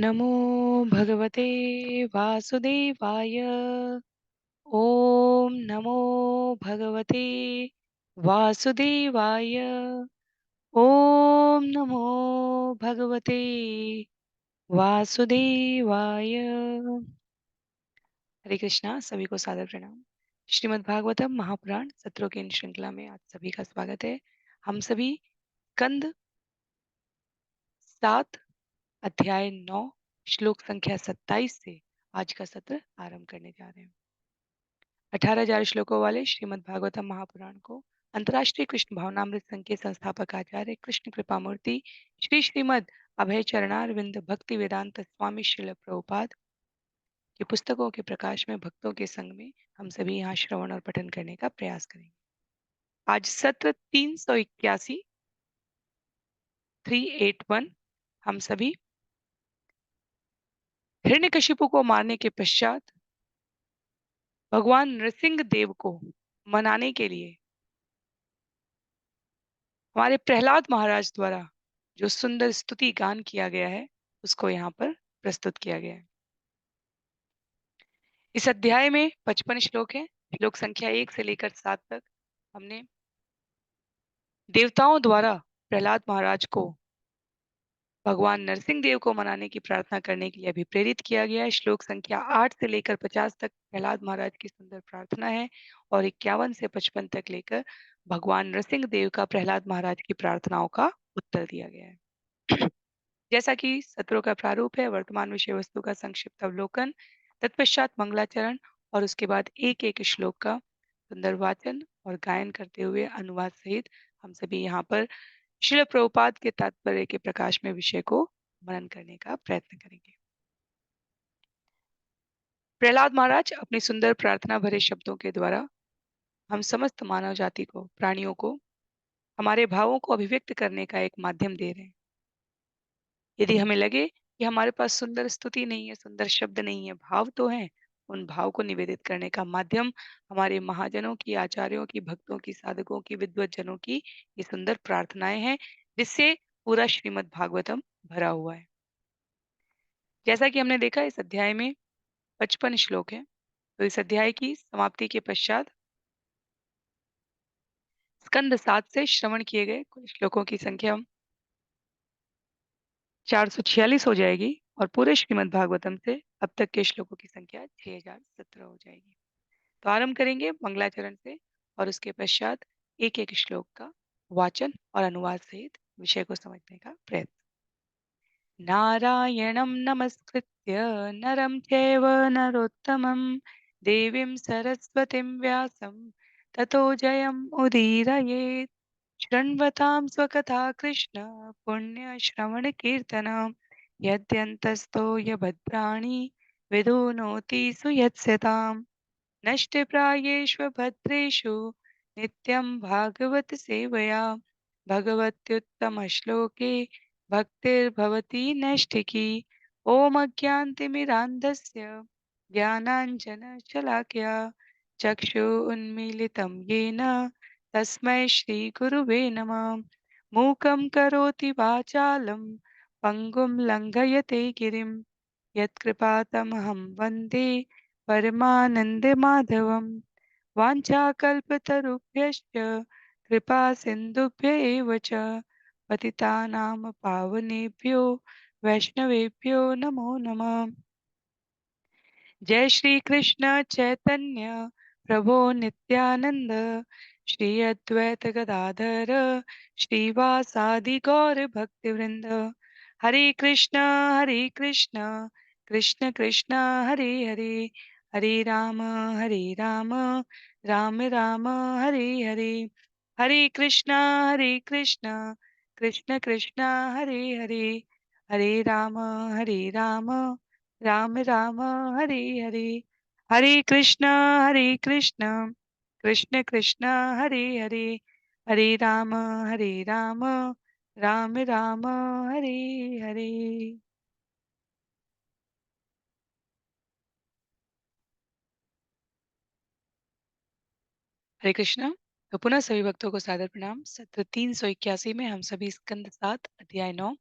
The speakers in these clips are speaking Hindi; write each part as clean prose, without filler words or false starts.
नमो भगवते वासुदेवाय। ओम नमो भगवते वासुदेवाय। ओम नमो भगवते वासुदेवाय। हरे कृष्णा, सभी को सादर प्रणाम। श्रीमद् भागवतम महापुराण सत्रों की इन श्रृंखला में आप सभी का स्वागत है। हम सभी कंद 7 अध्याय 9 श्लोक संख्या 27 से आज का सत्र आरंभ करने जा रहे हैं। 18,000 श्लोकों वाले श्रीमद् भागवतम महापुराण को अंतर्राष्ट्रीय कृष्ण भावनामृत संघ के संस्थापक आचार्य कृष्ण कृपा मूर्ति श्री श्रीमद् अभय चरणारविंद भक्ति वेदांत स्वामी श्रील प्रभुपाद की पुस्तकों के प्रकाश में भक्तों के संग में हम सभी यहाँ श्रवण और पठन करने का प्रयास करेंगे। आज सत्र 381 381 हम सभी हिरण्यकशिपु को मारने के पश्चात भगवान नृसिंह देव को मनाने के लिए हमारे प्रहलाद महाराज द्वारा जो सुंदर स्तुति गान किया गया है उसको यहाँ पर प्रस्तुत किया गया है। इस अध्याय में 55 श्लोक है। श्लोक संख्या 1 से लेकर 7 तक हमने देवताओं द्वारा प्रहलाद महाराज को भगवान नरसिंह देव को मनाने की प्रार्थना करने के लिए अभी प्रेरित किया गया है। श्लोक संख्या 8 से लेकर 50 तक प्रहलाद महाराज की सुंदर प्रार्थना है और 51 से 55 तक लेकर भगवान नरसिंह देव का प्रहलाद महाराज की प्रार्थनाओं का उत्तर दिया गया है। जैसा कि सत्रों का प्रारूप है, वर्तमान विषय वस्तु का संक्षिप्त अवलोकन, तत्पश्चात मंगलाचरण और उसके बाद एक एक श्लोक का सुंदर वाचन और गायन करते हुए अनुवाद सहित हम सभी यहाँ पर श्रील प्रभुपाद के तात्पर्य के प्रकाश में विषय को मनन करने का प्रयत्न करेंगे। प्रहलाद महाराज अपनी सुंदर प्रार्थना भरे शब्दों के द्वारा हम समस्त मानव जाति को, प्राणियों को, हमारे भावों को अभिव्यक्त करने का एक माध्यम दे रहे हैं। यदि हमें लगे कि हमारे पास सुंदर स्तुति नहीं है, सुंदर शब्द नहीं है, भाव तो हैं, उन भाव को निवेदित करने का माध्यम हमारे महाजनों की, आचार्यों की, भक्तों की, साधकों की, विद्वत जनों की ये सुंदर प्रार्थनाएं हैं जिससे पूरा श्रीमद् भागवतम भरा हुआ है। जैसा कि हमने देखा इस अध्याय में 55 श्लोक है, तो इस अध्याय की समाप्ति के पश्चात स्कंद 7 से श्रवण किए गए कुल श्लोकों की संख्या 446 हो जाएगी और पूरे श्रीमद् भागवतम से अब तक के श्लोकों की संख्या 6017 हो जाएगी। तो आरंभ करेंगे मंगलाचरण से और उसके पश्चात एक एक श्लोक का वाचन और अनुवाद सहित विषय को समझने का प्रयत्न। नारायणं नमस्कृत्य नरं चैव नरोत्तमं देवीं सरस्वतीं व्यासं ततो जयम् उदीरयेत्। शृण्वतां स्वकथा कृष्ण पुण्यश्रवणकीर्तनं यद्यन्तस्तो यभद्राणि विधुनोति सुयत्स्यताम्। नष्टप्रायेष्वभद्रेषु नित्यं भागवत सेवया भगवत्युत्तमश्लोके भक्तिर्भवति नैष्ठिकी। ॐ अज्ञानतिमिरान्धस्य ज्ञानाञ्जनशलाकया चक्षु उन्मीलितं येन तस्मै श्रीगुरुवे नमः। मूकं करोति वाचालं पङ्गुं लङ्घयते गिरिं यत्कृपातमहं वन्दे परमानन्दमाधवं। वाञ्छाकल्पतरुभ्यश्च कृपा सिन्धुभ्य एव च पतितानां पावनेभ्यो वैष्णवेभ्यो नमो नमः। जय श्री कृष्ण चैतन्य प्रभो नित्यानंद श्री अद्वैत गदाधर श्रीवासादि गौर भक्तिवृंद। हरे कृष्ण कृष्ण कृष्ण हरे हरे, हरे राम राम राम हरे हरे। हरे कृष्ण कृष्ण कृष्ण हरे हरे, हरे राम राम राम हरे हरे। हरे कृष्ण कृष्ण कृष्ण हरे हरे, हरे राम राम राम हरे हरे। हरे कृष्ण। तो पुनः सभी भक्तों को सादर प्रणाम। सत्र 381 में हम सभी स्कंद 7 अध्याय 9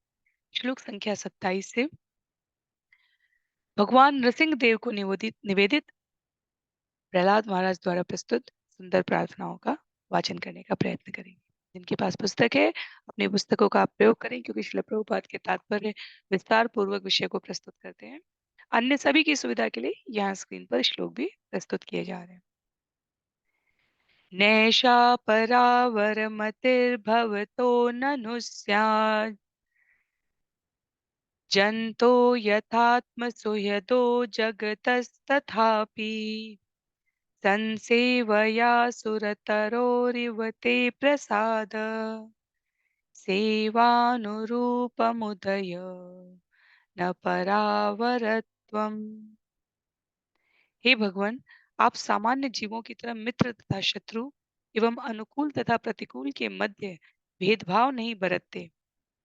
श्लोक संख्या 27 से भगवान नृसिंह देव को निवेदित निवेदित प्रहलाद महाराज द्वारा प्रस्तुत सुंदर प्रार्थनाओं का वाचन करने का प्रयत्न करेंगे। जिनके पास पुस्तक है, अपनी पुस्तकों का आप प्रयोग करें, क्योंकि श्रील प्रभुपाद के तात्पर्य विस्तार पूर्वक विषय को प्रस्तुत करते हैं। अन्य सभी की सुविधा के लिए यहाँ स्क्रीन पर श्लोक भी प्रस्तुत किए जा रहे हैं। नैषा परावरमतिर्भवतो ननु स्यात् जन्तो यथात्मसुहृदो जगतस्तथापि संसेवया सुरतरोरिव ते प्रसाद सेवानुरूपमुदय न परावरत्वम्। हे भगवान, आप सामान्य जीवों की तरह मित्र तथा शत्रु एवं अनुकूल तथा प्रतिकूल के मध्य भेदभाव नहीं बरतते,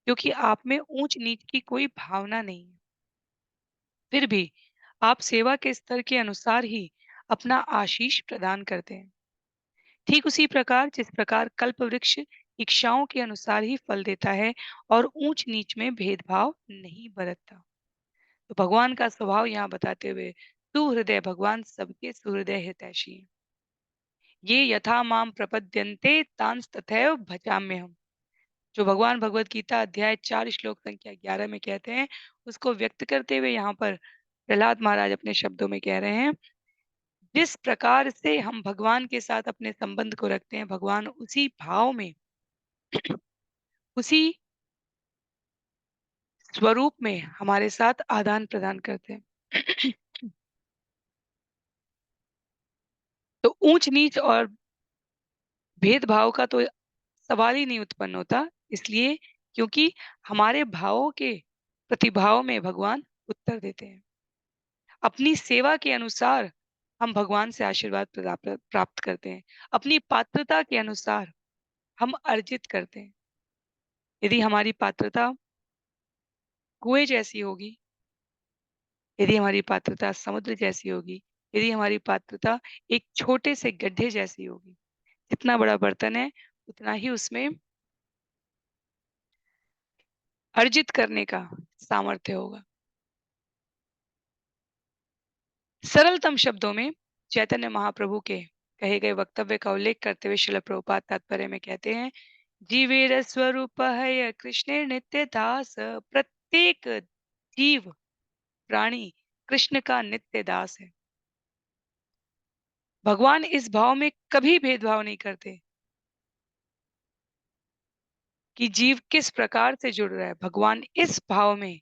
क्योंकि आप में ऊंच नीच की कोई भावना नहीं है। फिर भी आप सेवा के स्तर के अनुसार ही अपना आशीष प्रदान करते हैं। ठीक उसी प्रकार जिस प्रकार कल्प वृक्ष इच्छाओं के अनुसार ही फल देता है और ऊंच नीच में भेदभाव नहीं बरतता। तो भगवान का स्वभाव यहाँ बताते हुए सुहृदय भगवान सबके सुहृदय हितैषी हैं। ये यथा माम प्रपद्यन्ते तांस तथैव भजाम्यहम्। जो भगवान भगवत गीता अध्याय 4 श्लोक संख्या 11 में कहते हैं, उसको व्यक्त करते हुए यहाँ पर प्रहलाद महाराज अपने शब्दों में कह रहे हैं, जिस प्रकार से हम भगवान के साथ अपने संबंध को रखते हैं, भगवान उसी भाव में उसी स्वरूप में हमारे साथ आदान प्रदान करते हैं। तो ऊंच नीच और भेदभाव का तो सवाल ही नहीं उत्पन्न होता, इसलिए क्योंकि हमारे भावों के प्रतिभाव में भगवान उत्तर देते हैं। अपनी सेवा के अनुसार हम भगवान से आशीर्वाद प्राप्त करते हैं। अपनी पात्रता के अनुसार हम अर्जित करते हैं। यदि हमारी पात्रता कुएं जैसी होगी, यदि हमारी पात्रता समुद्र जैसी होगी, यदि हमारी पात्रता एक छोटे से गड्ढे जैसी होगी, जितना बड़ा बर्तन है उतना ही उसमें अर्जित करने का सामर्थ्य होगा। सरलतम शब्दों में चैतन्य महाप्रभु के कहे गए वक्तव्य का उल्लेख करते हुए श्रील प्रभुपाद तात्पर्य में कहते हैं, जीवेर स्वरूप है कृष्ण नित्य दास। प्रत्येक जीव प्राणी कृष्ण का नित्य दास है। भगवान इस भाव में कभी भेदभाव नहीं करते कि जीव किस प्रकार से जुड़ रहा है। भगवान इस भाव में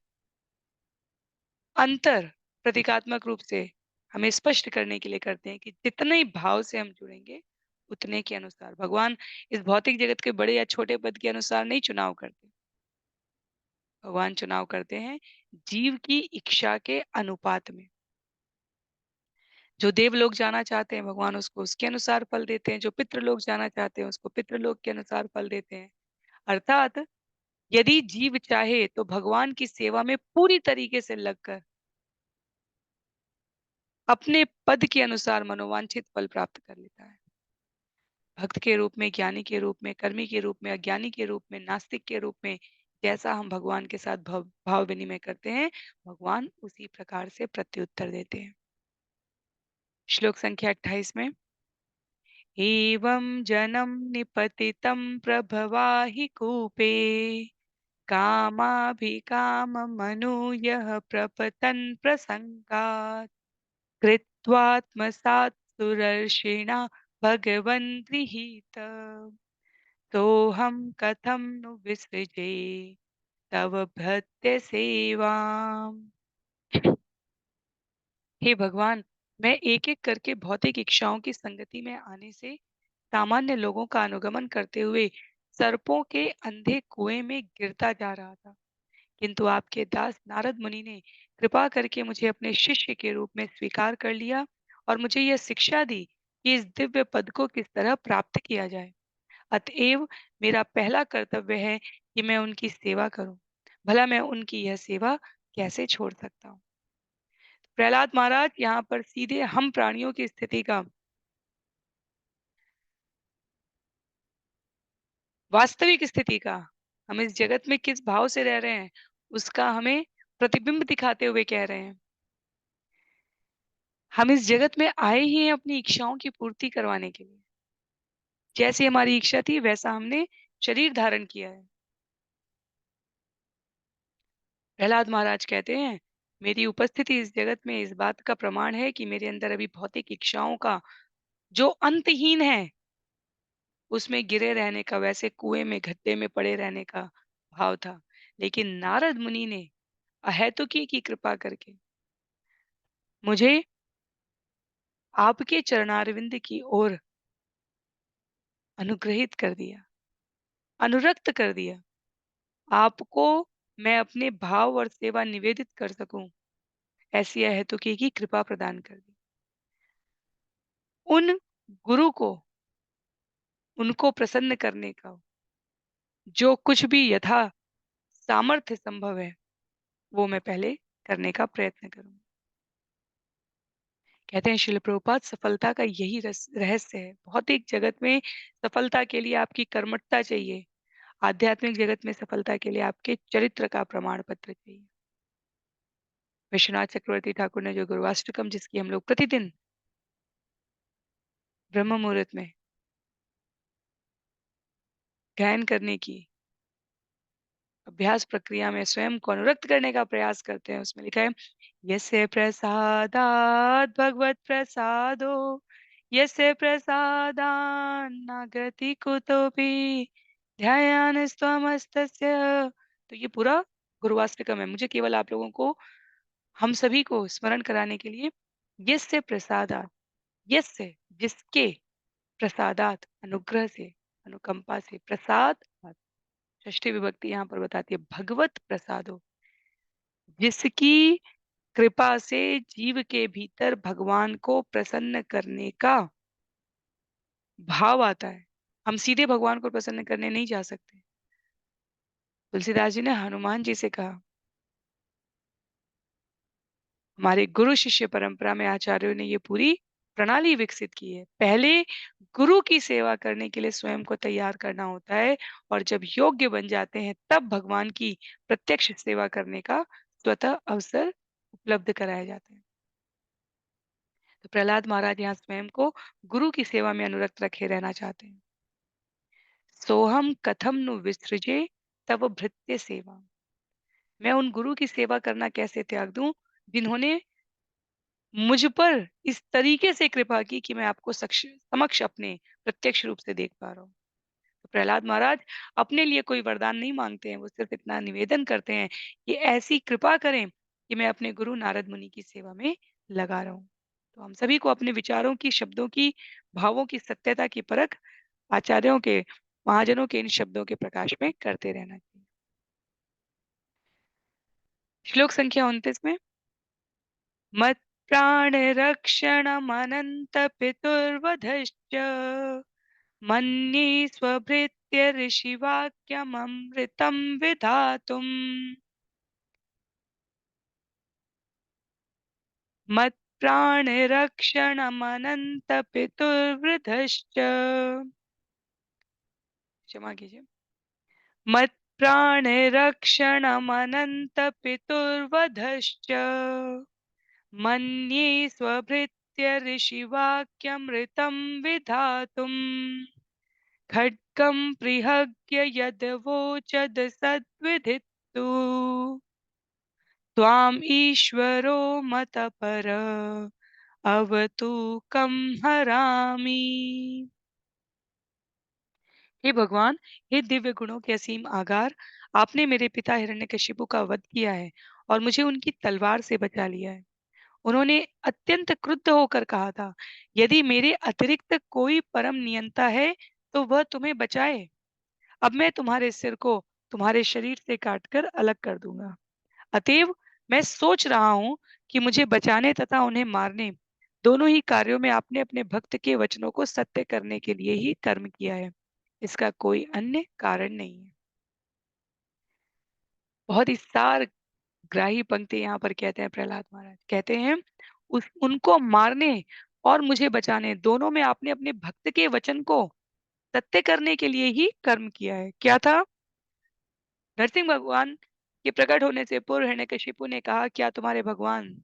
अंतर प्रतीकात्मक रूप से हमें स्पष्ट करने के लिए करते हैं कि जितने भाव से हम जुड़ेंगे उतने के अनुसार भगवान इस भौतिक जगत के बड़े या छोटे पद के अनुसार नहीं चुनाव करते। भगवान चुनाव करते हैं जीव की इच्छा के अनुपात में। जो देव लोग जाना चाहते हैं भगवान उसको उसके अनुसार फल देते हैं, जो पितृ लोग जाना चाहते हैं उसको पितृ लोग के अनुसार फल देते हैं। अर्थात यदि जीव चाहे तो भगवान की सेवा में पूरी तरीके से लगकर अपने पद के अनुसार मनोवांछित फल प्राप्त कर लेता है। भक्त के रूप में, ज्ञानी के रूप में, कर्मी के रूप में, अज्ञानी के रूप में, नास्तिक के रूप में, जैसा हम भगवान के साथ भाव विनिमय करते हैं, भगवान उसी प्रकार से प्रत्युत्तर देते हैं। श्लोक संख्या 28 में, एवं जनं निपतितं प्रभवाहि कूपे कामाभिकाममनूयः प्रपतन् प्रसङ्गात् कृत्वात्मसात् सुरर्षिणा भगवन् गृहीत सोऽहं कथं नु विसृजे तव भृत्य सेवाम्। हे भगवान, मैं एक एक करके भौतिक इच्छाओं की संगति में आने से सामान्य लोगों का अनुगमन करते हुए सर्पों के अंधे कुएं में गिरता जा रहा था, किंतु आपके दास नारद मुनि ने कृपा करके मुझे अपने शिष्य के रूप में स्वीकार कर लिया और मुझे यह शिक्षा दी कि इस दिव्य पद को किस तरह प्राप्त किया जाए। अतएव मेरा पहला कर्तव्य है कि मैं उनकी सेवा करूं। भला मैं उनकी यह सेवा कैसे छोड़ सकता हूँ। प्रहलाद महाराज यहाँ पर सीधे हम प्राणियों की स्थिति का, वास्तविक स्थिति का, हम इस जगत में किस भाव से रह रहे हैं उसका हमें प्रतिबिंब दिखाते हुए कह रहे हैं। हम इस जगत में आए ही हैं अपनी इच्छाओं की पूर्ति करवाने के लिए। जैसी हमारी इच्छा थी वैसा हमने शरीर धारण किया है। प्रहलाद महाराज कहते हैं, मेरी उपस्थिति इस जगत में इस बात का प्रमाण है कि मेरे अंदर अभी भौतिक इच्छाओं का जो अंतहीन है, उसमें गिरे रहने का, वैसे कुएं में गड्ढे में पड़े रहने का भाव था। लेकिन नारद मुनि ने अहेतुकी की कृपा करके मुझे आपके चरणारविंद की ओर अनुग्रहित कर दिया, अनुरक्त कर दिया। आपको मैं अपने भाव और सेवा निवेदित कर सकूं, ऐसी अहेतुकी की कृपा प्रदान कर दी। उन गुरु को, उनको प्रसन्न करने का जो कुछ भी यथा सामर्थ्य संभव है, वो मैं पहले करने का प्रयत्न करूंगा। कहते हैं शिल प्रभुपाद, सफलता का यही रहस्य है। भौतिक जगत में सफलता के लिए आपकी कर्मठता चाहिए, आध्यात्मिक जगत में सफलता के लिए आपके चरित्र का प्रमाण पत्र चाहिए। विश्वनाथ चक्रवर्ती ठाकुर ने जो गुरुवाष्टकम, जिसकी हम लोग प्रतिदिन ब्रह्म मुहूर्त में गायन करने की अभ्यास प्रक्रिया में स्वयं को अनुरक्त करने का प्रयास करते हैं, उसमें लिखा है, यस्य प्रसादात् भगवत प्रसादो, यस्य प्रसादान्नागति कुतोपि ध्यायानस्त्वमस्तस्य। तो ये पूरा गुरुवाष्टकम है। मुझे केवल आप लोगों को, हम सभी को स्मरण कराने के लिए, यस्य प्रसादात्, यस्य जिसके, प्रसादात अनुग्रह से, अनुकंपा से, प्रसाद षष्ठी विभक्ति यहाँ पर बताती है, भगवत प्रसादो, जिसकी कृपा से जीव के भीतर भगवान को प्रसन्न करने का भाव आता है। हम सीधे भगवान को प्रसन्न करने नहीं जा सकते। तुलसीदास जी ने हनुमान जी से कहा, हमारे गुरु शिष्य परंपरा में आचार्यों ने ये पूरी प्रणाली विकसित की है। पहले गुरु की सेवा करने के लिए स्वयं को तैयार करना होता है, और जब योग्य बन जाते हैं तब भगवान की प्रत्यक्ष सेवा करने का स्वतः अवसर उपलब्ध कराया जाता है। तो प्रहलाद महाराज यहाँ स्वयं को गुरु की सेवा में अनुरक्त रखे रहना चाहते हैं। सोहम कथम नु विसृजे तव भृत्य सेवा, मैं उन गुरु की सेवा करना कैसे त्याग दूं जिन्होंने मुझ पर इस तरीके से कृपा की कि मैं आपको समक्ष अपने प्रत्यक्ष रूप से देख पा रहा हूँ। तो प्रहलाद महाराज अपने लिए कोई वरदान नहीं मांगते हैं, वो सिर्फ इतना निवेदन करते हैं कि ऐसी कृपा करें कि मैं अपने गुरु नारद मुनि की सेवा में लगा रहूं। तो हम सभी को अपने विचारों की, शब्दों की, भावों की सत्यता की परख आचार्यों के, महाजनों के इन शब्दों के प्रकाश में करते रहना चाहिए। श्लोक संख्या 29 में, मत प्राण रक्षणमनंत पितुर्वधश्च, मन्ये स्वभृत्य ऋषिवाक्यममृतं विधातुम्। मत प्राण रक्षणमनंत पितुर्वधश्च, क्षमा कीजिए, मत प्राण रक्षणमनंत पितुर्वधश्च, मन्ये स्वभृत्य ऋषिवाक्यमृतं विधातुम्। खड्गं बृहद्य यदवोचद सद्विधित्तु, त्वाम् ईश्वरो मतपर अवतु कं हरामि। हे भगवान, हे दिव्य गुणों के असीम आगार, आपने मेरे पिता हिरण्यकशिपु का वध किया है और मुझे उनकी तलवार से बचा लिया है। उन्होंने अत्यंत क्रुद्ध होकर कहा था, यदि मेरे अतिरिक्त कोई परम नियंता है तो वह तुम्हें बचाए। अब मैं तुम्हारे सिर को तुम्हारे शरीर से काटकर अलग कर दूंगा। अतएव मैं सोच रहा हूं कि मुझे बचाने तथा उन्हें मारने, दोनों ही कार्यों में आपने अपने भक्त के वचनों को सत्य करने के लिए ही कर्म किया है, इसका कोई अन्य कारण नहीं है। बहुत ही सार ग्राही पंक्ति यहाँ पर कहते हैं प्रहलाद महाराज, कहते हैं उस उनको मारने और मुझे बचाने, दोनों में आपने अपने भक्त के वचन को सत्य करने के लिए ही कर्म किया है। क्या था? नरसिंह भगवान के प्रकट होने से पूर्व हिरण्यकशिपु ने कहा, क्या तुम्हारे भगवान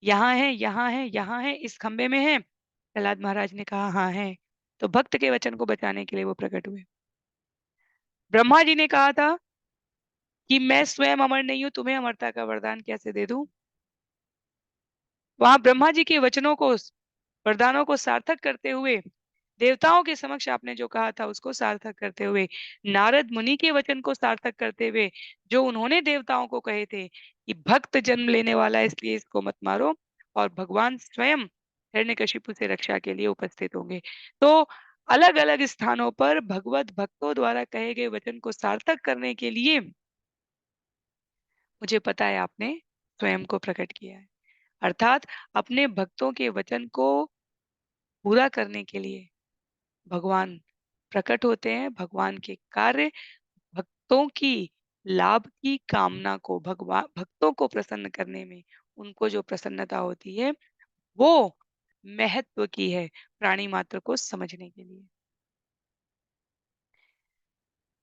यहाँ है, यहाँ है, यहाँ है, इस खंबे में है। प्रहलाद महाराज ने कहा हाँ है। तो भक्त के वचन को बचाने के लिए वो प्रकट हुए। ब्रह्मा जी ने कहा था कि मैं स्वयं अमर नहीं हूं, तुम्हें अमरता का वरदान कैसे दे दूं। वहां ब्रह्मा जी के वचनों को, वरदानों को सार्थक करते हुए, देवताओं के समक्ष आपने जो कहा था उसको सार्थक करते हुए, नारद मुनि के वचन को सार्थक करते हुए, जो उन्होंने देवताओं को कहे थे कि भक्त जन्म लेने वाला है इसलिए इसको मत मारो, और भगवान स्वयं हिरण्यकशिपु से रक्षा के लिए उपस्थित होंगे। तो अलग अलग स्थानों पर भगवत भक्तों द्वारा कहे गए वचन को सार्थक करने के लिए मुझे पता है आपने स्वयं को प्रकट किया है। अर्थात अपने भक्तों के वचन को पूरा करने के लिए भगवान प्रकट होते हैं। भगवान के कार्य भक्तों की लाभ की कामना को, भगवान भक्तों को प्रसन्न करने में उनको जो प्रसन्नता होती है वो महत्व की है प्राणी मात्र को समझने के लिए।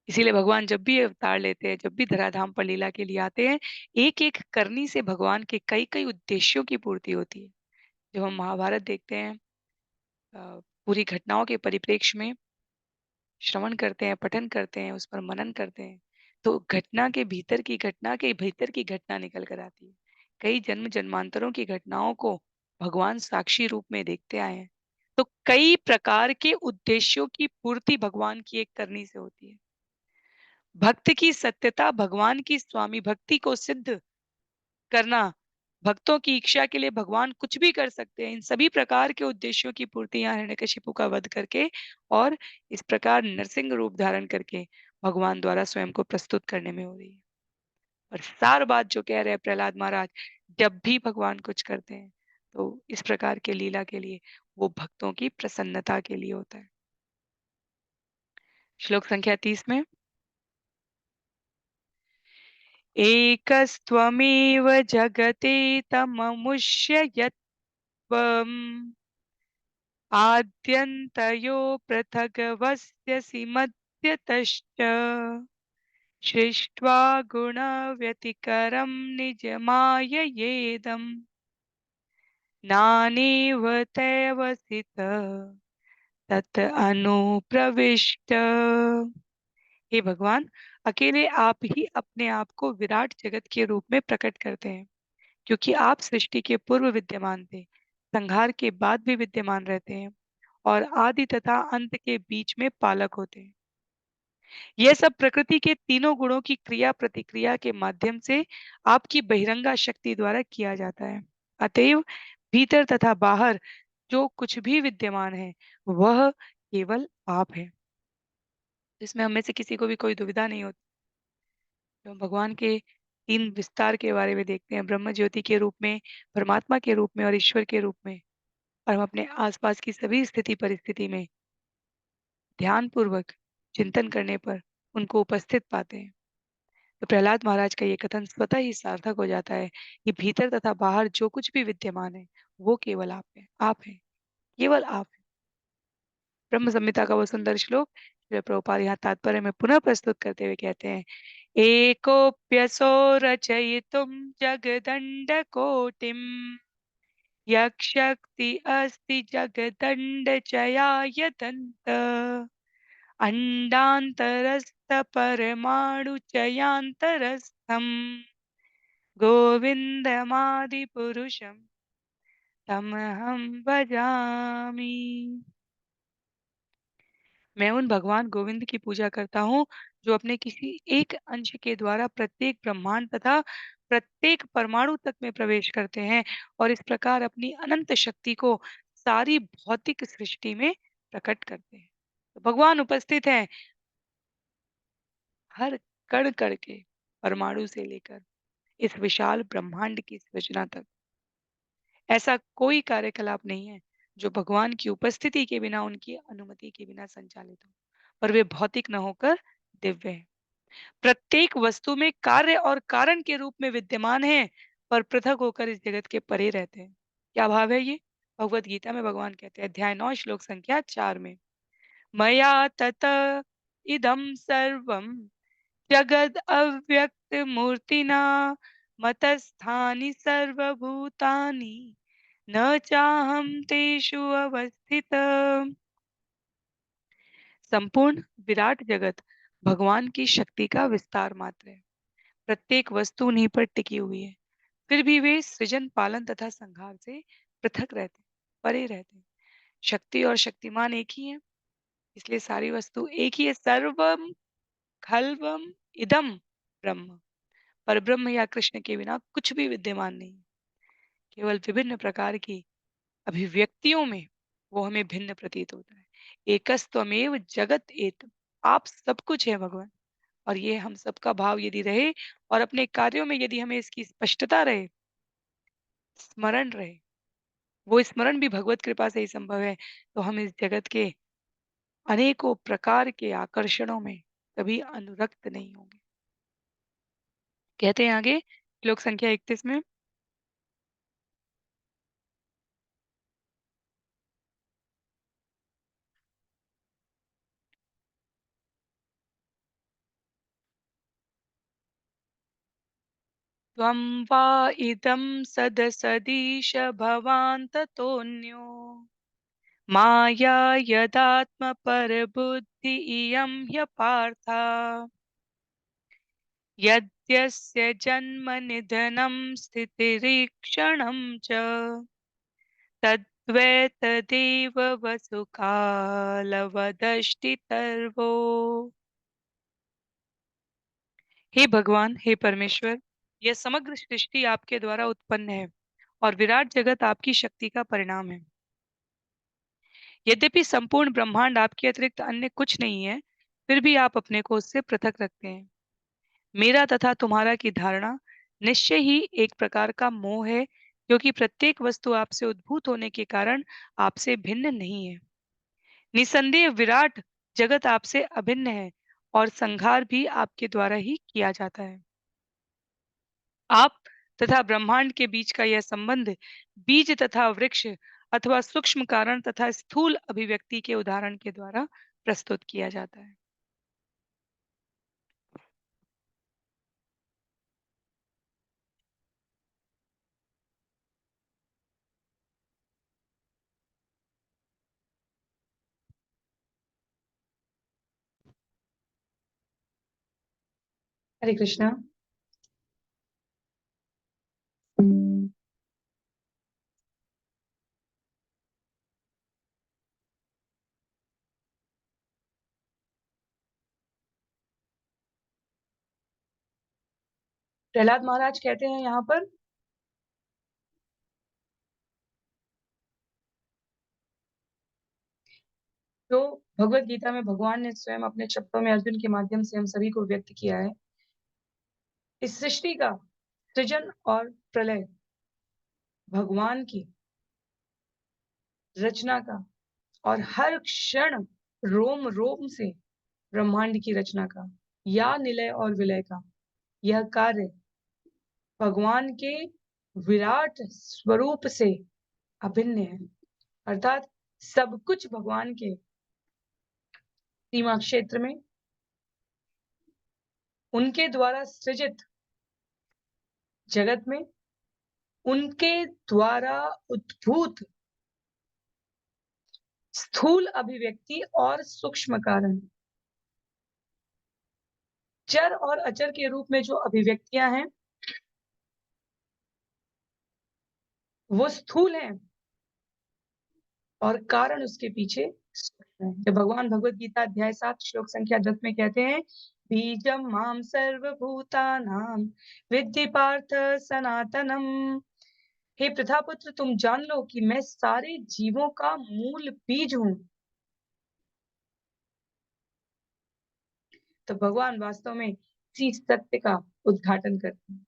इसीलिए भगवान जब भी अवतार लेते हैं, जब भी धराधाम पर लीला के लिए आते हैं, एक एक करनी से भगवान के कई कई उद्देश्यों की पूर्ति होती है। जब हम महाभारत देखते हैं, पूरी घटनाओं के परिप्रेक्ष्य में श्रवण करते हैं, पठन करते हैं, उस पर मनन करते हैं, तो घटना के भीतर की घटना के भीतर की घटना निकल कर आती है। कई जन्म जन्मांतरों की घटनाओं को भगवान साक्षी रूप में देखते आए हैं। तो कई प्रकार के उद्देश्यों की पूर्ति भगवान की एक करनी से होती है। भक्त की सत्यता, भगवान की स्वामी भक्ति को सिद्ध करना, भक्तों की इच्छा के लिए भगवान कुछ भी कर सकते हैं। इन सभी प्रकार के उद्देश्यों की पूर्ति यहाँ हिरण्यकशिपु का वध करके और इस प्रकार नरसिंह रूप धारण करके भगवान द्वारा स्वयं को प्रस्तुत करने में हो रही है। और सार बात जो कह रहे हैं प्रहलाद महाराज, जब भी भगवान कुछ करते हैं तो इस प्रकार के लीला के लिए, वो भक्तों की प्रसन्नता के लिए होता है। श्लोक संख्या 30 में, एकस्त्वमेव जगते तममुष्य यत्त्वम् आद्यन्तयो पृथग्वस्यसि मध्यतश्च सृष्ट्वा गुणव्यतिकरं निजमाययेदम् नानेव तैवसित तत् अनुप्रविष्ट। हे भगवान, अकेले आप ही अपने आप को विराट जगत के रूप में प्रकट करते हैं, क्योंकि आप सृष्टि के पूर्व विद्यमान थे, संहार के बाद भी विद्यमान रहते हैं और आदि तथा अंत के बीच में पालक होते हैं। यह सब प्रकृति के तीनों गुणों की क्रिया प्रतिक्रिया के माध्यम से आपकी बहिरंगा शक्ति द्वारा किया जाता है। अतएव भीतर तथा बाहर जो कुछ भी विद्यमान है वह केवल आप है। इसमें हमें से किसी को भी कोई दुविधा नहीं होती। तो हम भगवान के तीन विस्तार के बारे में देखते हैं, ब्रह्म ज्योति के रूप में, परमात्मा के रूप में और ईश्वर के रूप में। और हम अपने आसपास की सभी स्थिति परिस्थिति में ध्यान पूर्वक चिंतन करने पर उनको उपस्थित पाते हैं। तो प्रहलाद महाराज का ये कथन स्वतः ही सार्थक हो जाता है कि भीतर तथा बाहर जो कुछ भी विद्यमान है वो केवल आप है, आप है, केवल आप है। ब्रह्म संहिता का वो सुंदर श्लोक श्रील प्रभुपाद यहाँ तात्पर्य में पुनः प्रस्तुत करते हुए कहते हैं, एकोप्यसो रचयितुं जगदण्ड कोटिम यक्षक्ति अस्ति जगदण्ड चयाय दन्त अंडान्तरस्थ परमाणु चयान्तरस्थम गोविंदमादिपुरुषं तमहं भजामि। मैं उन भगवान गोविंद की पूजा करता हूँ जो अपने किसी एक अंश के द्वारा प्रत्येक ब्रह्मांड तथा प्रत्येक परमाणु तक में प्रवेश करते हैं और इस प्रकार अपनी अनंत शक्ति को सारी भौतिक सृष्टि में प्रकट करते हैं। तो भगवान उपस्थित हैं हर कण कण के, परमाणु से लेकर इस विशाल ब्रह्मांड की सृजना तक। ऐसा कोई कार्यकलाप नहीं है जो भगवान की उपस्थिति के बिना, उनकी अनुमति के बिना संचालित हो, पर वे भौतिक न होकर दिव्य है। प्रत्येक वस्तु में कार्य और कारण के रूप में विद्यमान है, पर पृथक होकर इस जगत के परे रहते हैं। क्या भाव है ये? भगवत गीता में भगवान कहते हैं, अध्याय 9 श्लोक संख्या 4 में, मया तत इदम सर्वम जगद अव्यक्त मूर्तिना मतस्थानि सर्वभूतानि न चाहं तेषु अवस्थित। संपूर्ण विराट जगत भगवान की शक्ति का विस्तार मात्र है। प्रत्येक वस्तु उन्हीं पर टिकी हुई है। फिर भी वे सृजन, पालन तथा संहार से पृथक रहते, परे रहते। शक्ति और शक्तिमान एक ही है, इसलिए सारी वस्तु एक ही है। सर्वम खल्वम इदम ब्रह्म। परब्रह्म या कृष्ण के बिना कुछ भी विद्यमान नहीं। केवल विभिन्न प्रकार की अभिव्यक्तियों में वो हमें भिन्न प्रतीत होता है। एकस्त्वमेव जगत एतम्। आप सब कुछ है भगवान। और ये हम सबका भाव यदि रहे और अपने कार्यों में यदि हमें इसकी स्पष्टता रहे, स्मरण रहे, वो स्मरण भी भगवत कृपा से ही संभव है, तो हम इस जगत के अनेकों प्रकार के आकर्षणों में कभी अनुरक्त नहीं होंगे। कहते हैं आगे श्लोक संख्या 31 में, त्वं वा इदं सदसदीश भवान् ततोऽन्यो माया यदात्मपरबुद्धि इयं ह्यपार्था यद्यस्य जन्म निधनं स्थितिरीक्षणं च तद्वैतदेव वसुकालवदष्टितर्वो। हे भगवान, हे परमेश्वर, यह समग्र सृष्टि आपके द्वारा उत्पन्न है और विराट जगत आपकी शक्ति का परिणाम है। यद्यपि संपूर्ण ब्रह्मांड आपके अतिरिक्त अन्य कुछ नहीं है, फिर भी आप अपने को उससे पृथक रखते हैं। मेरा तथा तुम्हारा की धारणा निश्चय ही एक प्रकार का मोह है, क्योंकि प्रत्येक वस्तु आपसे उद्भूत होने के कारण आपसे भिन्न नहीं है। निसंदेह विराट जगत आपसे अभिन्न है और संहार भी आपके द्वारा ही किया जाता है। आप तथा ब्रह्मांड के बीच का यह संबंध बीज तथा वृक्ष अथवा सूक्ष्म कारण तथा स्थूल अभिव्यक्ति के उदाहरण के द्वारा प्रस्तुत किया जाता है। हरे कृष्णा। प्रहलाद महाराज कहते हैं यहाँ पर, जो भगवत गीता में भगवान ने स्वयं अपने शब्दों में अर्जुन के माध्यम से हम सभी को व्यक्त किया है, इस सृष्टि का सृजन और प्रलय भगवान की रचना का और हर क्षण रोम रोम से ब्रह्मांड की रचना का या निलय और विलय का यह कार्य भगवान के विराट स्वरूप से अभिन्न है। अर्थात सब कुछ भगवान के सीमा क्षेत्र में उनके द्वारा सृजित जगत में उनके द्वारा उद्भूत स्थूल अभिव्यक्ति और सूक्ष्म कारण, चर और अचर के रूप में जो अभिव्यक्तियां हैं वो स्थूल हैं और कारण उसके पीछे सूक्ष्म है। जब भगवान भगवत गीता अध्याय 7 श्लोक संख्या 10 में कहते हैं, बीजम माम सर्वभूतानां विद्धि पार्थ सनातनम। हे प्रथापुत्र, तुम जान लो कि मैं सारे जीवों का मूल बीज हूँ। तो भगवान वास्तव में इसी सत्य का उद्घाटन करते हैं।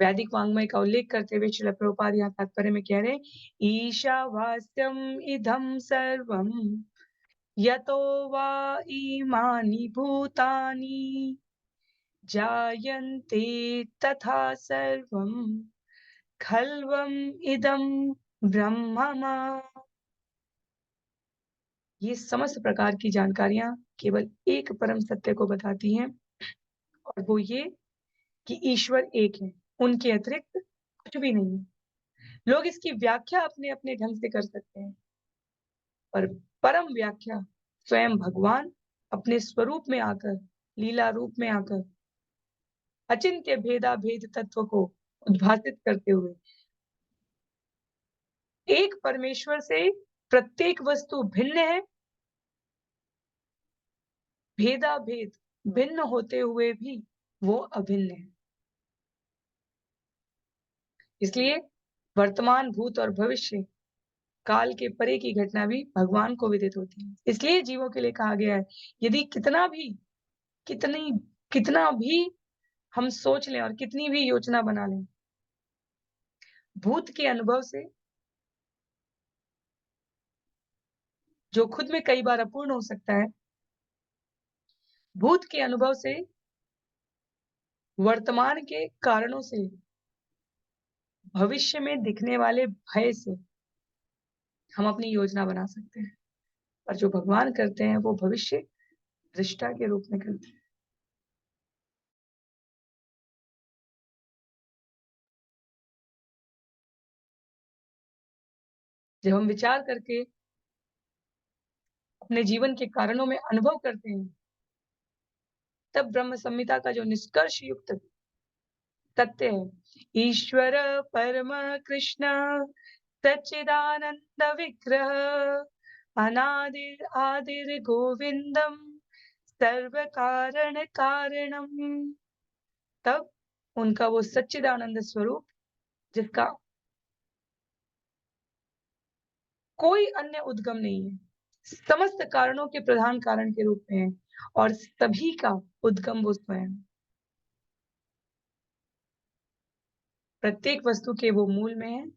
वैदिक वाङ्मय का उल्लेख करते हुए श्रील प्रभुपाद यहाँ तात्पर्य में कह रहे हैं, ईशावास्यम इदं सर्वम यतो वा इमानि भूतानि जायन्ते तथा सर्वम खल्वम इदं ब्रह्ममा। ये समस्त प्रकार की जानकारियां केवल एक परम सत्य को बताती हैं, और वो ये कि ईश्वर एक है, उनके अतिरिक्त कुछ भी नहीं है। लोग इसकी व्याख्या अपने-अपने ढंग से कर सकते हैं, पर परम व्याख्या स्वयं भगवान अपने स्वरूप में आकर, लीला रूप में आकर अचिंत्य भेदाभेद तत्व को उद्भासित करते हुए एक परमेश्वर से प्रत्येक वस्तु भिन्न है, भेदाभेद भिन्न होते हुए भी वो अभिन्न है। इसलिए वर्तमान, भूत और भविष्य काल के परे की घटना भी भगवान को विदित होती है। इसलिए जीवों के लिए कहा गया है, यदि कितनी कितना भी हम सोच लें और कितनी भी योजना बना लें, भूत के अनुभव से जो खुद में कई बार अपूर्ण हो सकता है, भूत के अनुभव से, वर्तमान के कारणों से, भविष्य में दिखने वाले भय से हम अपनी योजना बना सकते हैं। और जो भगवान करते हैं वो भविष्य दृष्टा के रूप में करते हैं। जब हम विचार करके अपने जीवन के कारणों में अनुभव करते हैं, तब ब्रह्म संहिता का जो निष्कर्ष युक्त सत्य है, ईश्वर परम कृष्ण सच्चिदानंद विग्रह अनादिर आदिर गोविंदम सर्व कारण कारणम, तब उनका वो सच्चिदानंद स्वरूप जिसका कोई अन्य उद्गम नहीं है, समस्त कारणों के प्रधान कारण के रूप में है और सभी का उद्गम वो स्वयं। प्रत्येक वस्तु के वो मूल में है,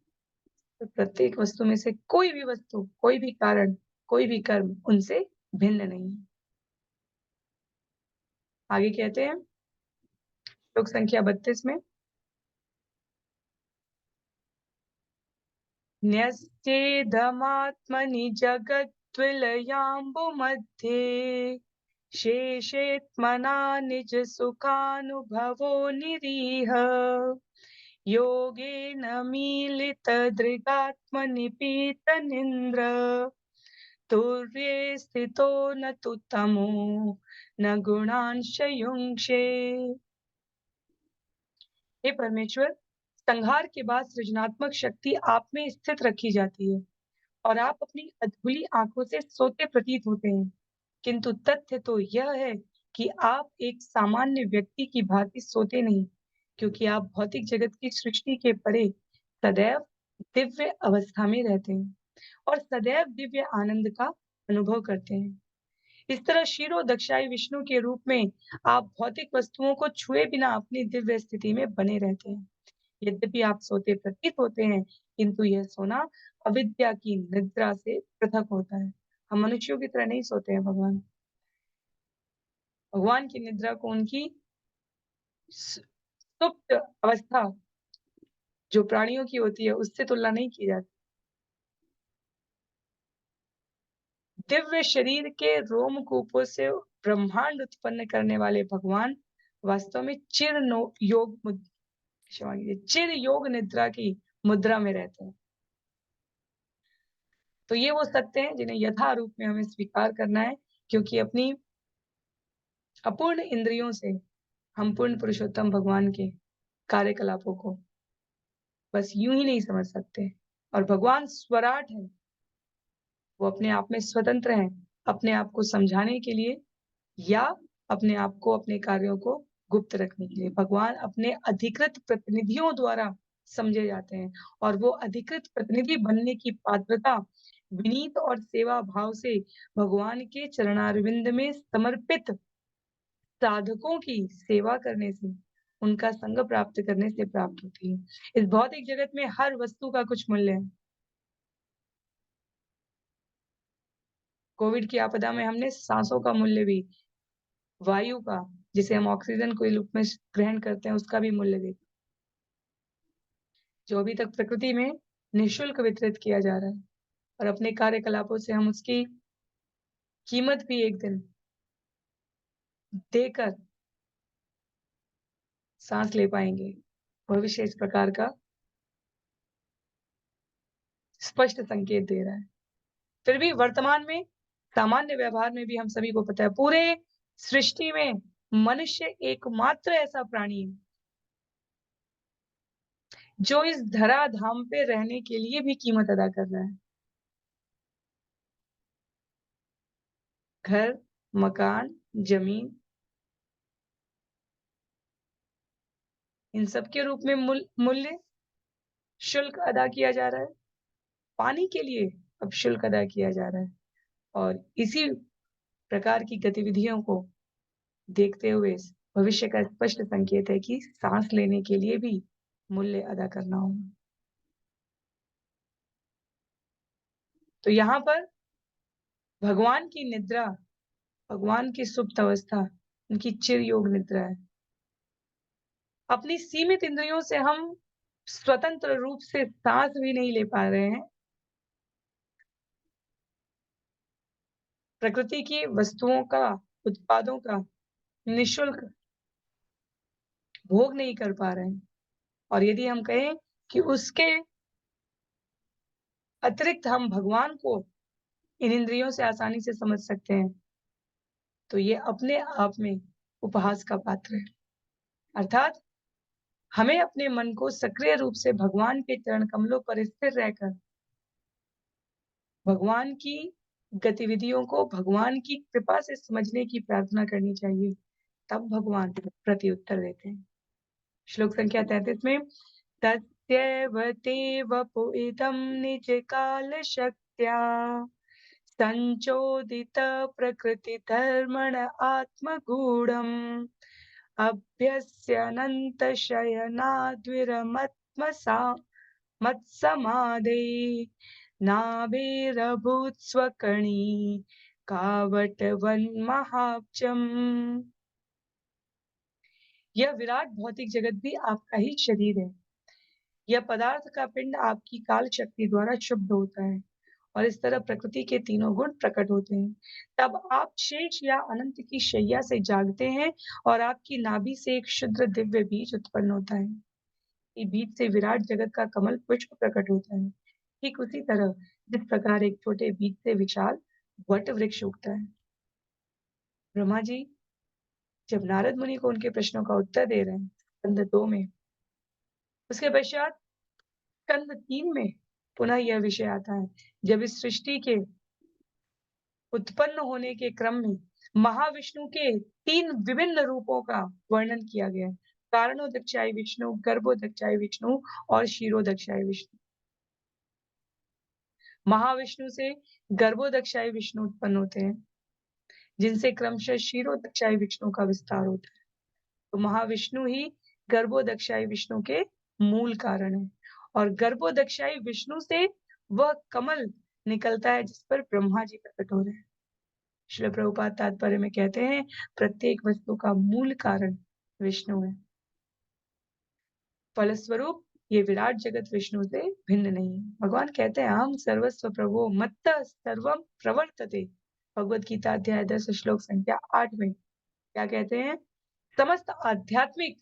तो प्रत्येक वस्तु में से कोई भी वस्तु, कोई भी कारण, कोई भी कर्म उनसे भिन्न नहीं है। आगे कहते हैं श्लोक संख्या 32 में, न्यस्येदमात्मनि जगद्विलयाम्बुमध्ये शेषेत्मना निज सुखानुभवो निरीह योगेन मीलितदृगात्मनिपीतनिन्द्र तुर्ये स्थितो न तु तमो न गुणांश युंक्षे। हे परमेश्वर, संहार के बाद सृजनात्मक शक्ति आप में स्थित रखी जाती है और आप अपनी अधूली आंखों से सोते प्रतीत होते हैं, किंतु तथ्य तो यह है कि आप एक सामान्य व्यक्ति की भांति सोते नहीं, क्योंकि आप भौतिक जगत की सृष्टि के परे सदैव दिव्य अवस्था में रहते हैं और सदैव दिव्य आनंद का अनुभव करते हैं। इस तरह क्षीरो दक्षाई विष्णु के रूप में आप भौतिक वस्तुओं को छुए बिना अपनी दिव्य स्थिति में बने रहते हैं। यद्यपि आप सोते प्रतीत होते हैं, किंतु यह सोना अविद्या की निद्रा से पृथक होता है। हम मनुष्यों की तरह नहीं सोते हैं भगवान। भगवान की निद्रा को उनकी सुप्त अवस्था जो प्राणियों की होती है उससे तुलना नहीं की जाती। दिव्य शरीर के रोमकूपों से ब्रह्मांड उत्पन्न करने वाले भगवान वास्तव में चिर योग निद्रा की मुद्रा में रहते हैं। तो ये वो सत्य हैं जिन्हें यथा रूप में हमें स्वीकार करना है, क्योंकि अपनी अपूर्ण इंद्रियों से हम पूर्ण पुरुषोत्तम भगवान के कार्यकलापों को बस यूं ही नहीं समझ सकते। और भगवान स्वराट है, वो अपने आप में स्वतंत्र हैं, अपने आप को समझाने के लिए या अपने आप को, अपने कार्यों को गुप्त रखने के लिए। भगवान अपने अधिकृत प्रतिनिधियों द्वारा समझे जाते हैं और वो अधिकृत प्रतिनिधि बनने की पात्रता विनीत और सेवा भाव से भगवान के चरणारविंद में समर्पित साधकों की सेवा करने से, उनका संग प्राप्त करने से प्राप्त होती है। इस भौतिक जगत में हर वस्तु का कुछ मूल्य है। कोविड की आपदा में हमने सांसों का मूल्य भी, वायु का, जिसे हम ऑक्सीजन के रूप में ग्रहण करते हैं, उसका भी मूल्य देखा, जो अभी तक प्रकृति में निःशुल्क वितरित किया जा रहा है और अपने कार्यकलापों से हम उसकी कीमत भी एक दिन देकर सांस ले पाएंगे। भविष्य इस प्रकार का स्पष्ट संकेत दे रहा है। फिर भी वर्तमान में सामान्य व्यवहार में भी हम सभी को पता है, पूरे सृष्टि में मनुष्य एकमात्र ऐसा प्राणी है जो इस धराधाम पे रहने के लिए भी कीमत अदा कर रहा है। घर, मकान, जमीन, इन सब के रूप में मूल्य शुल्क अदा किया जा रहा है। पानी के लिए अब शुल्क अदा किया जा रहा है और इसी प्रकार की गतिविधियों को देखते हुए भविष्य का स्पष्ट संकेत है कि सांस लेने के लिए भी मूल्य अदा करना होगा। तो यहाँ पर भगवान की निद्रा, भगवान की सुप्त अवस्था, उनकी चिर योग निद्रा है। अपनी सीमित इंद्रियों से हम स्वतंत्र रूप से सांस भी नहीं ले पा रहे हैं। प्रकृति की वस्तुओं का, उत्पादों का निःशुल्क भोग नहीं कर पा रहे हैं। और यदि हम कहें कि उसके अतिरिक्त हम भगवान को इन इंद्रियों से आसानी से समझ सकते हैं, तो ये अपने आप में उपहास का पात्र है। अर्थात हमें अपने मन को सक्रिय रूप से भगवान के चरण कमलों पर स्थिर रहकर भगवान की गतिविधियों को भगवान की कृपा से समझने की प्रार्थना करनी चाहिए। तब भगवान प्रत्युत्तर देते हैं। श्लोक संख्या 33 में तस्यैव ते वपुइदं निजकालशक्त्या संचोदित प्रकृतिधर्मण आत्मगूढम् अभ्यस्यनन्तशयनाद्विरमत्मसा मत्समाधे नाभिरभूत् स्वकणी कावटवन्महाब्जम्। यह विराट भौतिक जगत भी आपका ही शरीर है। यह पदार्थ का पिंड आपकी काल शक्ति द्वारा शुद्ध होता है और इस तरह प्रकृति के तीनों गुण प्रकट होते हैं। तब आप शेष या अनंत की शैया से जागते हैं और आपकी नाभि से एक शुद्र दिव्य बीज उत्पन्न होता है। ये बीज से विराट जगत का कमल पुष्प प्रकट होता है। ठीक उसी तरह जिस प्रकार एक छोटे बीज से विशाल वट वृक्ष उगता है। ब्रह्मा जी जब नारद मुनि को उनके प्रश्नों का उत्तर दे रहे हैं स्कंद 2 में, उसके पश्चात स्कंद 3 में पुनः यह विषय आता है जब इस सृष्टि के उत्पन्न होने के क्रम में महाविष्णु के 3 विभिन्न रूपों का वर्णन किया गया है। कारणोदक्षाय विष्णु, गर्भोदक्षाय विष्णु और क्षीरोदक्षाय विष्णु। महाविष्णु से गर्भोदक्षाय विष्णु उत्पन्न होते हैं, जिनसे क्रमशः क्षीरोदक्षाय विष्णु का विस्तार होता है। तो महाविष्णु ही गर्भोदक्षाय विष्णु के मूल कारण है और गर्भोदक्षाय विष्णु से वह कमल निकलता है जिस पर ब्रह्मा जी प्रकट हो रहे हैं। श्रील प्रभुपाद तात्पर्य में कहते हैं प्रत्येक वस्तु का मूल कारण विष्णु है। फलस्वरूप ये विराट जगत विष्णु से भिन्न नहीं है। भगवान कहते हैं अहम सर्वस्व प्रभो मत्तः सर्वम प्रवर्तते। भगवत गीता अध्याय 10 श्लोक संख्या 8 में क्या कहते हैं? समस्त आध्यात्मिक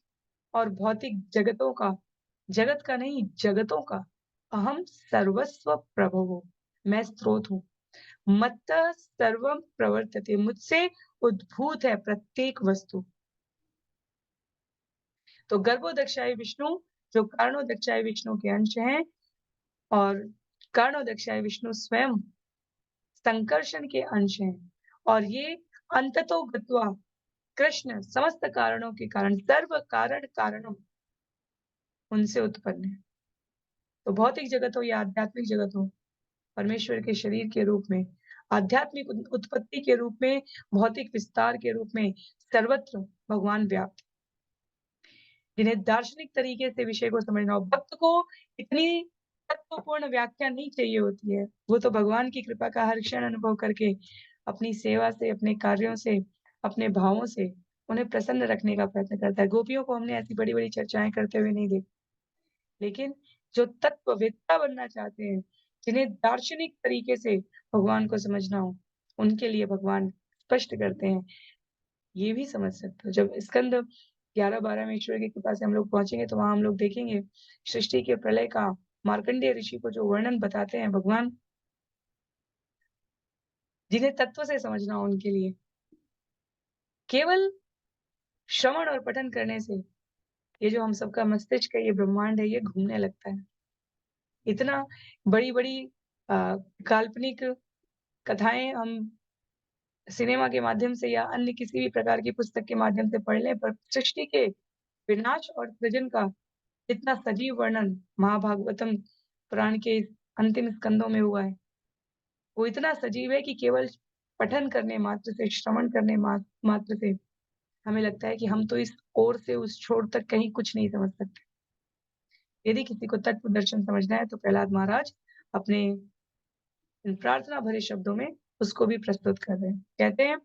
और भौतिक जगतों का, जगत का नहीं जगतों का अहम सर्वस्व प्रभो, मैं स्रोत हूँ। मत्तः सर्वम प्रवर्तते, मुझसे उद्भूत है प्रत्येक वस्तु। तो गर्भोदक्षाय विष्णु जो कारणोदक्षाय विष्णु के अंश हैं और कारणोदक्षाय विष्णु स्वयं संकर्षण के अंश हैं और ये अंततो गत्वा कृष्ण समस्त कारणों के कारण सर्व कारण कारणों उनसे उत्पन्न है। तो भौतिक जगत हो या आध्यात्मिक जगत हो, परमेश्वर के शरीर के रूप में, आध्यात्मिक उत्पत्ति के रूप में, भौतिक विस्तार के रूप में सर्वत्र भगवान व्याप्त। जिन्हें दार्शनिक तरीके से विषय को समझना हो, भक्त को इतनी तत्वपूर्ण व्याख्या नहीं चाहिए होती है। वो तो भगवान की कृपा का हर क्षण अनुभव करके अपनी सेवा से, अपने कार्यों से, अपने भावों से उन्हें प्रसन्न रखने का प्रयत्न करता है। गोपियों को हमने ऐसी बड़ी-बड़ी चर्चाएँ करते हुए नहीं देखा। लेकिन जो तत्ववेत्ता बनना चाहते हैं, जिन्हें दार्शनिक तरीके से भगवान को समझना हो, उनके लिए भगवान स्पष्ट करते हैं। ये भी समझ सकते हो जब स्कंद 11-12 में ईश्वर की कृपा से हम लोग पहुँचेंगे तो वहाँ हम लोग देखेंगे सृष्टि के प्रलय का मार्कंडेय ऋषि को जो वर्णन बताते हैं भगवान, जिन्हें तत्व से समझना हो उनके लिए, केवल श्रवण और पठन करने से ये जो हम सबका मस्तिष्क है, ये ब्रह्मांड है, ये घूमने लगता है। इतना बड़ी-बड़ी अ, काल्पनिक कथाएँ हम सिनेमा के माध्यम से या अन्य किसी भी प्रकार की पुस्तक के माध्यम से पढ़ लें, पर सृष्टि के विनाश और सृजन का इतना सजीव वर्णन महाभागवतम पुराण के अंतिम स्कंदों में हुआ है। वो इतना सजीव है कि केवल पठन करने मात्र से, श्रवण करने मात्र से हमें लगता है कि हम तो इस ओर से उस छोर तक कहीं कुछ नहीं समझ सकते। यदि किसी को तत्व दर्शन समझना है तो प्रहलाद महाराज अपने इन प्रार्थना भरे शब्दों में उसको भी प्रस्तुत कर रहे हैं। कहते हैं,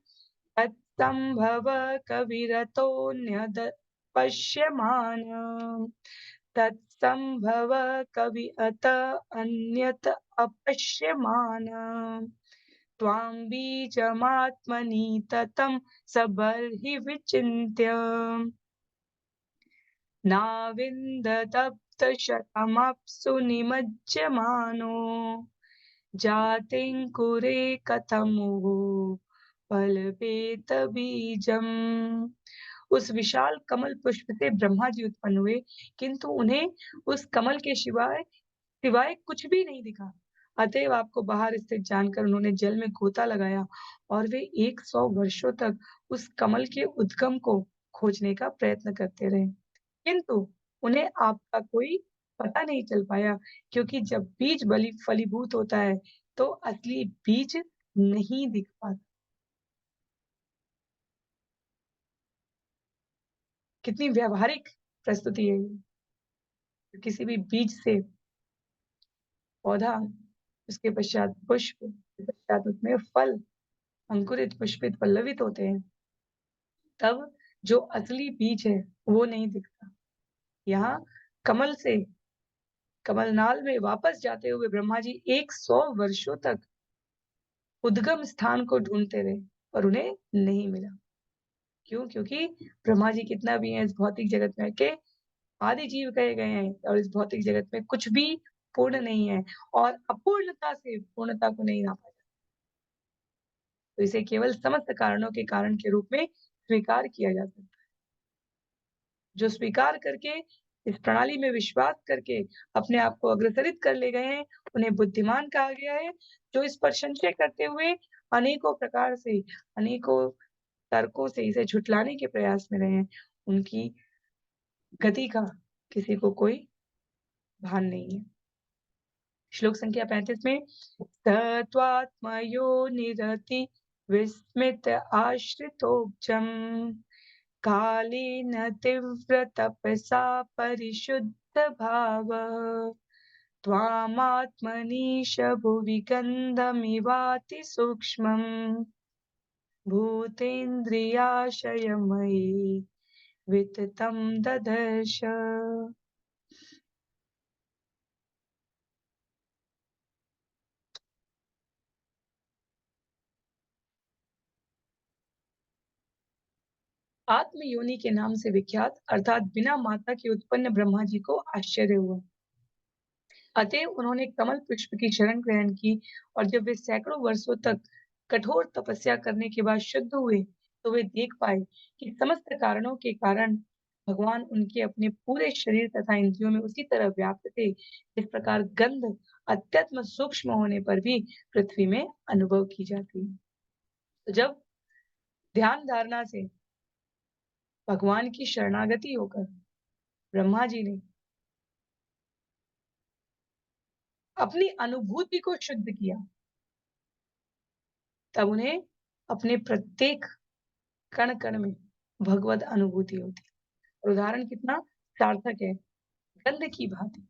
तत्संभव कविरतोऽन्यद पश्यमान्, तत्संभव कवि अत अन्यत अपश्यमान्, त्वां बीजमात्मनि ततं सबर्हि विचिन्त्य नाविन्ददप्तशतमप्सु निमज्जमानो जातिं कुरे कथमुः फलपेत बीजम्। उस विशाल कमल पुष्प से ब्रह्मा जी उत्पन्न हुए, किंतु उन्हें उस कमल के सिवाय सिवाय कुछ भी नहीं दिखा। अतएव आपको बाहर स्थित जानकर उन्होंने जल में गोता लगाया और वे 100 वर्षों तक उस कमल के उद्गम को खोजने का प्रयत्न करते रहे। किंतु उन्हें आपका कोई पता नहीं चल पाया, क्योंकि जब बीज बलि फलीभूत होता है, तो असली बीज नहीं दिख पाता। कितनी व्यावहारिक प्रस्तुति है ये। किसी भी बीज से पौधा, उसके पश्चात पुष्प, उसके पश्चात उसमें फल अंकुरित, पुष्पित, पल्लवित होते हैं। तब जो असली बीज है, वो नहीं दिखता। यहाँ कमल से कमलनाल में वापस जाते हुए ब्रह्मा जी 100 वर्षों तक उद्गम स्थान को ढूँढते रहे, पर उन्हें नहीं मिला। क्यों? क्योंकि ब्रह्मा जी कितना भी हैं इस भौतिक जगत में के आदि जीव कहे गए हैं और इस भौतिक जगत में कुछ भी पूर्ण नहीं है और अपूर्णता से पूर्णता को नहीं नापा जा, तो इसे केवल समस्त कारणों के कारण के रूप में स्वीकार किया जा सकता है। जो स्वीकार करके, इस प्रणाली में विश्वास करके अपने आप को अग्रसरित कर ले गए हैं, उन्हें बुद्धिमान कहा गया है। जो इस पर संशय करते हुए अनेकों प्रकार से, अनेकों तर्कों से इसे झुठलाने के प्रयास में रहे हैं, उनकी गति का किसी को कोई भान नहीं है। श्लोक संख्या 35 में सत्वात्मयोनिरति विस्मित आश्रितोऽब्जम् कालेन तीव्र तपसा परिशुद्ध भाव त्वामात्मनीश भुवि गन्धमिवाति सूक्ष्मम् भूतेन्द्रियाशयमयि विततं ददर्श। आत्म योनि के नाम से विख्यात अर्थात बिना माता के उत्पन्न ब्रह्मा जी को आश्चर्य हुआ। अतएव उन्होंने कमल पुष्प की शरण ग्रहण की और जब वे सैकड़ों वर्षों तक कठोर तपस्या करने के बाद शुद्ध हुए, तो वे देख पाए कि समस्त कारणों के कारण भगवान उनके अपने पूरे शरीर तथा इंद्रियों में उसी तरह व्याप्त थे, इस प्रकार गंध अत्यंत सूक्ष्म होने पर भी पृथ्वी में अनुभव की जाती है। तो जब ध्यान धारणा से भगवान की शरणागति होकर ब्रह्मा जी ने अपनी अनुभूति को शुद्ध किया, तब उन्हें अपने प्रत्येक कण-कण में भगवत अनुभूति होती है। और उदाहरण कितना सार्थक है, गंध की भांति।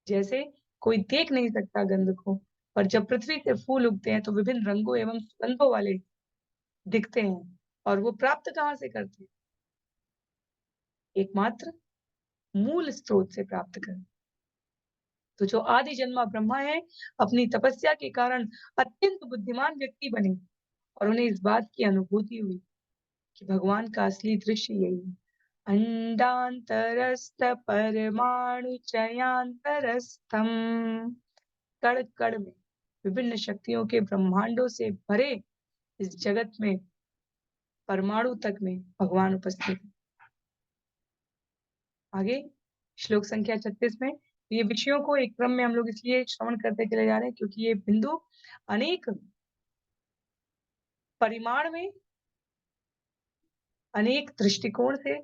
जैसे कोई देख नहीं सकता गंध को, पर जब पृथ्वी से फूल उगते हैं तो विभिन्न रंगों एवं सुगंधों वाले दिखते हैं और वो प्राप्त कहाँ से करते हैं? एकमात्र मूल स्रोत से प्राप्त करते हैं। तो जो आदि जन्मा ब्रह्मा है, अपनी तपस्या के कारण अत्यंत बुद्धिमान व्यक्ति बने और उन्हें इस बात की अनुभूति हुई कि भगवान का असली दृश्य यही है। अंडांतरस्थ परमाणु चयांतरस्थम। कण कण में विभिन्न शक्तियों के ब्रह्मांडों से भरे इस जगत में परमाणु तक में भगवान उपस्थित है। आगे श्लोक संख्या 36 में ये विषयों को एक क्रम में हम लोग इसलिए श्रवण करते चले जा रहे हैं क्योंकि ये बिंदु अनेक परिमाण में अनेक दृष्टिकोण से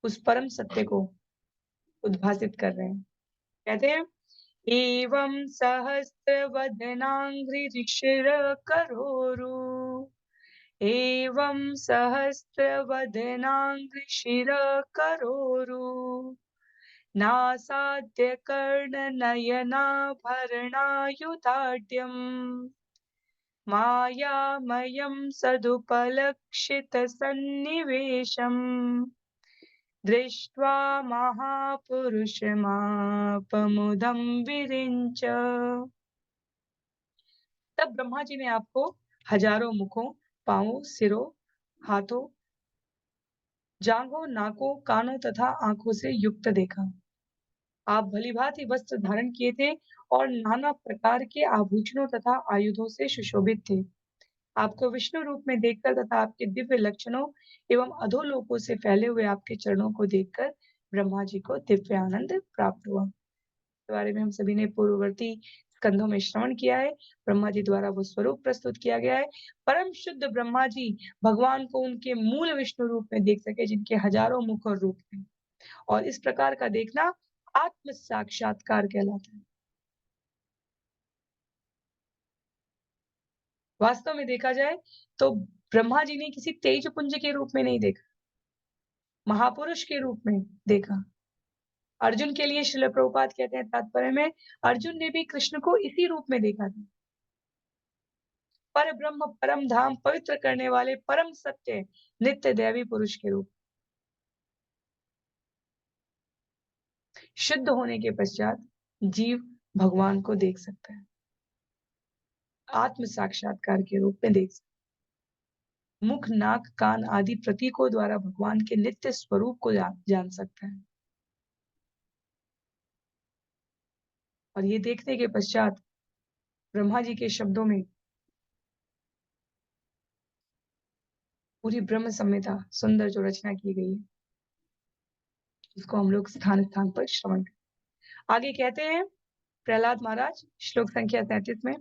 उस परम सत्य को उद्भासित कर रहे हैं। कहते हैं एवं सहस्रवदनांघ्रिशिर करोरु, एवं सहस्रवदनांघ्रिशिर करोरु, नासाद्य कर्णनयनाभरणायुधाढ्यम् मायामयं सदुपलक्षितसन्निवेशम् दृष्ट्वा महापुरुषमापमुदं विरिञ्च। तब ब्रह्मा जी ने आपको हजारों मुखों, पांवों, सिरों, हाथों, जांघों, नाकों, कानों तथा आंखों से युक्त देखा। आप भलीभांति वस्त्र धारण किए थे और नाना प्रकार के आभूषणों तथा आयुधों से सुशोभित थे। आपको विष्णु रूप में देखकर तथा आपके दिव्य लक्षणों एवं अधोलोकों से फैले हुए आपके चरणों को देखकर ब्रह्मा जी को दिव्य आनंद प्राप्त हुआ। के बारे में हम सभी ने पूर्ववर्ती स्कंधों में श्रवण किया है। ब्रह्मा जी द्वारा वो स्वरूप प्रस्तुत किया गया है। परम शुद्ध ब्रह्मा जी भगवान को उनके मूल विष्णु रूप में देख सके जिनके हजारों मुख और रूप थे, और इस प्रकार का देखना आत्म साक्षात्कार कहलाता है। वास्तव में देखा जाए तो ब्रह्मा जी ने किसी तेज पुंज के रूप में नहीं देखा, महापुरुष के रूप में देखा। अर्जुन के लिए श्रील प्रभुपाद कहते हैं तात्पर्य में, अर्जुन ने भी कृष्ण को इसी रूप में देखा था। पर ब्रह्म, परम धाम, पवित्र करने वाले परम सत्य नित्य दैवी पुरुष के रूप। शुद्ध होने के पश्चात जीव भगवान को देख सकता है, आत्म साक्षात्कार के रूप में देख सकता है। मुख, नाक, कान आदि प्रतीकों द्वारा भगवान के नित्य स्वरूप को जान सकता है। और ये देखने के पश्चात ब्रह्मा जी के शब्दों में पूरी ब्रह्म संहिता सुंदर जो रचना की गई है, उसको हम लोग स्थान स्थान पर श्रवण करें। आगे कहते हैं प्रहलाद महाराज श्लोक संख्या 37 में,